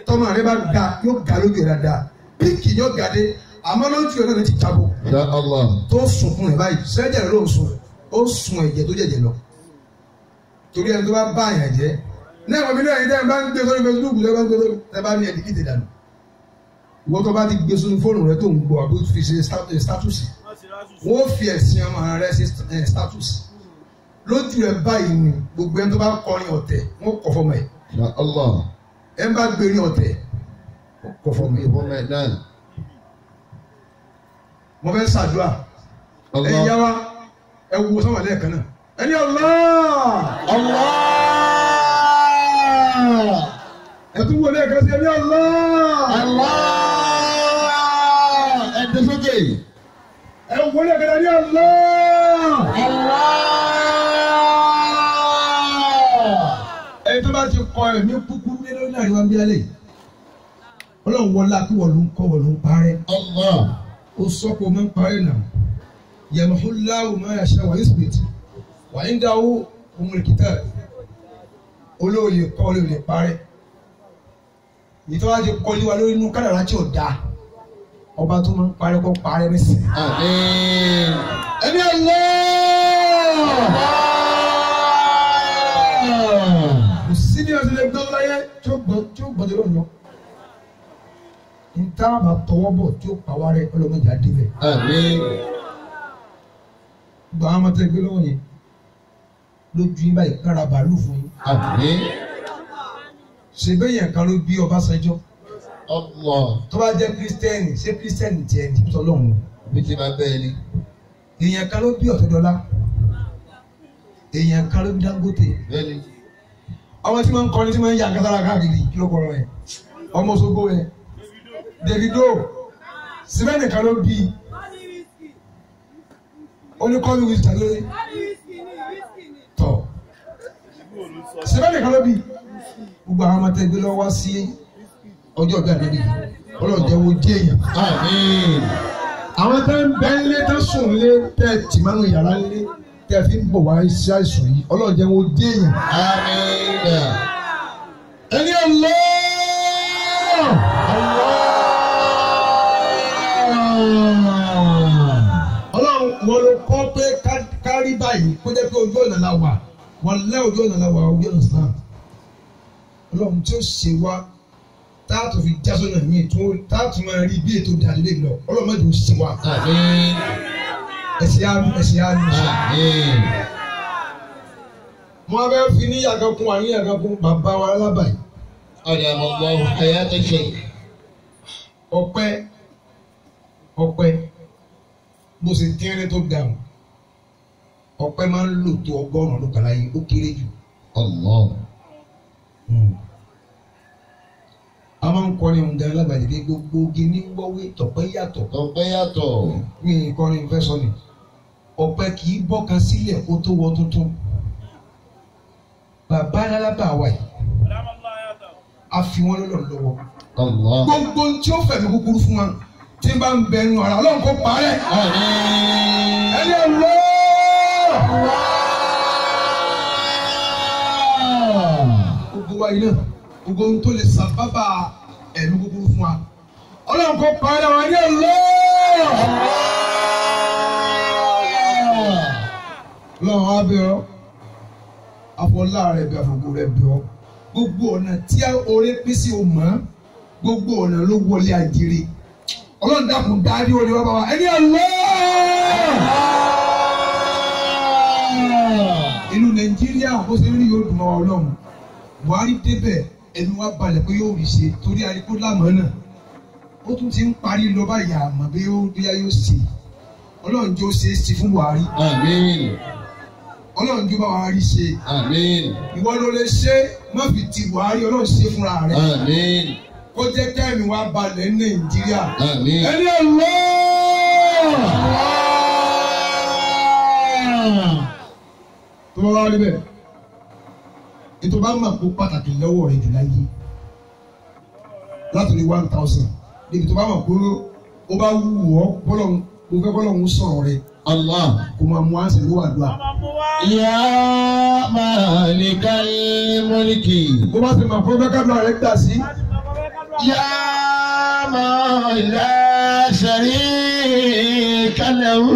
tọ́mọ rẹ bá ga yóò ga lójú rẹ dáa pínkì yóò ga dé àmọ́ lójú rẹ náà ti jábọ̀ tó sunkún rẹ báyìí sẹ́jẹ̀ rẹ ló ń sun ó sun ẹ̀jẹ̀ tó jẹ̀jẹ̀ lọ torí ẹni tó bá bá àyàn jẹ́ náà wọ́n mi náà yìí dẹ́n bá ń gbé sórí Facebook lẹ́ bá ń gbé sórí ẹ bá ní ẹ̀dí kìtì dànù ìwọ́n tó bá ti gbé sórí fóònù rẹ tó ń gbọ́ àbí fi ṣe status wọ́n fi ẹ̀sìn ọmọ rẹ ṣe status lójú rẹ báyìí ni gbogbo ẹni tó bá kọrin ọ̀tẹ̀ wọ́n kọ̀ fọmọ ẹ̀ ẹ bá gbérí ọ̀tẹ̀ kọ̀ fọmọ ẹ̀ mo fẹ́ ṣàdúrà ẹ̀yin yá wa ẹ wo sọ́wọ́n lẹ́ẹ̀kan náà ẹni Allah ẹ tún wọlé ẹ̀kan sí ẹni Allah ẹ tẹ sókè ẹ wọlé ẹ̀kan ẹni Allah ẹni tó bá ti kọ ẹ̀mí kúkú nínú náà ni wọ́n bí alẹ́ Ọlọ́run wọlá kí wọ́n ló ń kọ́ wọ́n ló ń parẹ́ ó sọ pé o máa ń parẹ́ náà yamhullahu ma yasha wa yuthbit wa indahu umul kitab olóòlè kọ́ olóòlè parẹ́ ìtọ́wá ti kọ́lé wa lórí inú kádàrá tí ò dáa ọba tó máa ń parẹ́ kọ́ parẹ́ nísìnyí. ẹni Allah kò sí ní ọ̀sẹ̀ lẹ́gbẹ́ láyé tí ó gbọ́dọ̀ lọ́nà táwọn bá tọwọ́ bọ̀ tí ó pa wá rẹ ọlọ́mọdé àdébẹ̀. Àmín. Gbogbo àwọn ọmọ tẹ́ gbé lọ́wọ́ yẹn lójú yín báyìí kára bàálù fún yín. Àmín. Ṣèbéyàn kan ló bí Ọbásanjọ́. Allah. Tó bá jẹ́ kírísítẹ́nì ṣé kírísítẹ́nì tiẹ̀ ní tọ́lọ́run. Bí ti máa bẹ́ẹ̀ ni. Èèyàn kan ló bí Ọ̀tẹ́dọ́lá. Èèyàn kan ló bí Dangote. Bẹ́ẹ̀ni. Ọmọ tí máa ń kọrin tí máa ń ya àkàtàrà káàkiri kí ló kọrọ ẹ̀. Ọmọ Òṣogbo ẹ̀. Davido. Síbẹ̀ nìkan ló bí. Oníkọ́ni wíṣítà lórí. Tọ̀. Síbẹ̀ nìkan ló bí. Gbogbo àwọn ọmọ tẹ́ gbé lọ wá sí ọjọ́ ọ̀gá àdébí. Ọlọ́run jẹ́ wo dé èèyàn. Àmín. Àwọn tẹ́ ń bẹ nílé tẹ́ sùn lé tẹ́ tì máa ń yàrá nílé tẹ́ fi ń bọ̀ wá iṣẹ́ àìsàn yìí. Ọlọ́run jẹ́ wo dé èèyàn. Àmín. Ẹni Allah. Ọlọ́run wọn ló kọ́ pé kárí báyìí kó jẹ́ pé ojú ọ̀nà la wà wọ́n lẹ́ ojú ọ̀nà la wà ojú ọ̀nà Islam. Ọlọ́run tí ó ṣe wá táàtù fi já sọ́nà míì tó táàtù máa rí bí ètò ìdálélé lọ Ọlọ́run má jẹ́ ó ṣe wá. Àmín. Ẹ̀sìn àánú ẹ̀sìn àánú. Àmín. Wọ́n fẹ́ fi ní yàgànkún wà ní yàgànkún bàbá wa alábàáyé. أدام الله حياة الشيخ. Ọpẹ́ bó ṣe kéré tó dáhùn ọpẹ́ máa ń lò tó 100 ọdún kan láyé ó kéré jù. Allah. A máa ń kọrin ohun gan lágbàdì pé gbogbo oge ní wọ́wé tọ̀pẹ́ yàtọ̀. Tọpẹ́ yàtọ̀. Mi kọrin fẹ́ sọ ni ọpẹ́ kì í bọ́kan sílẹ̀ kó tó wọ tuntun. Bàbá alábà wa yìí a fi wọn lọ́wọ́. Allah. Gbogbo tí ó fẹ̀mí kúkúrú fún wa tí bá ń bẹnu ara Ọlọ́run kó parẹ́. Àmín. Ẹni Allah. Gbogbo wa yìí náà gbogbo ohun tó lè sábàbà ẹ̀mí kúkúrú fún wa Ọlọ́run kó parẹ́ wọn. Ẹni Allah. Ọlọ́run á bẹ̀ ọ́ afọlá rẹ̀ bẹ̀ àfọ̀gbọ̀ rẹ̀ bẹ̀ ọ́ gbogbo ọ̀nà tí oore pín sí o mọ̀ gbogbo ọ̀nà ló wọlé àjèrè Ọlọ́run dákun dáadé orí wa bá wa ẹni Allah. Ìlú Nàìjíríà ó ṣe rí yóò dùn mọ́ Ọlọ́run Buhari débẹ̀ ẹnu wa balẹ̀ pé yóò rí ṣe torí àríkó lámọ̀ náà ó tún ti ń parí lọ báyìí àmọ́ bí yóò ṣe Ọlọ́run jẹ́ ó ṣe é sí fún Buhari. Àmín. Ọlọ́run jẹ́ bá wa rí ṣe. Àmín. Ìwọ ló lè ṣe má fi ti Buhari Ọlọ́run ṣe fúnra rẹ̀. Àmín. Kó jẹ́ kẹ́mi wá balẹ̀ ní Nàìjíríà. Àmín. Ẹni Allah. Tó bá wá rí bẹ́ẹ̀ ètò bá máa kó pàtàkì lọ́wọ́ rẹ̀ jù láyé látòrí 1000 níbi tó bá máa kó ó bá wù ọ́ bọ́lọ̀ mo fẹ́ bọ́lọ̀ ń sọ̀rọ̀ rẹ̀. Allah. Kò máa mú àṣẹ ló wà dùn. Ya malikal mulki. Bó bá ti máa kó fẹ́ kádùn rẹ̀ gbà sí. Ya man la sharika lahu.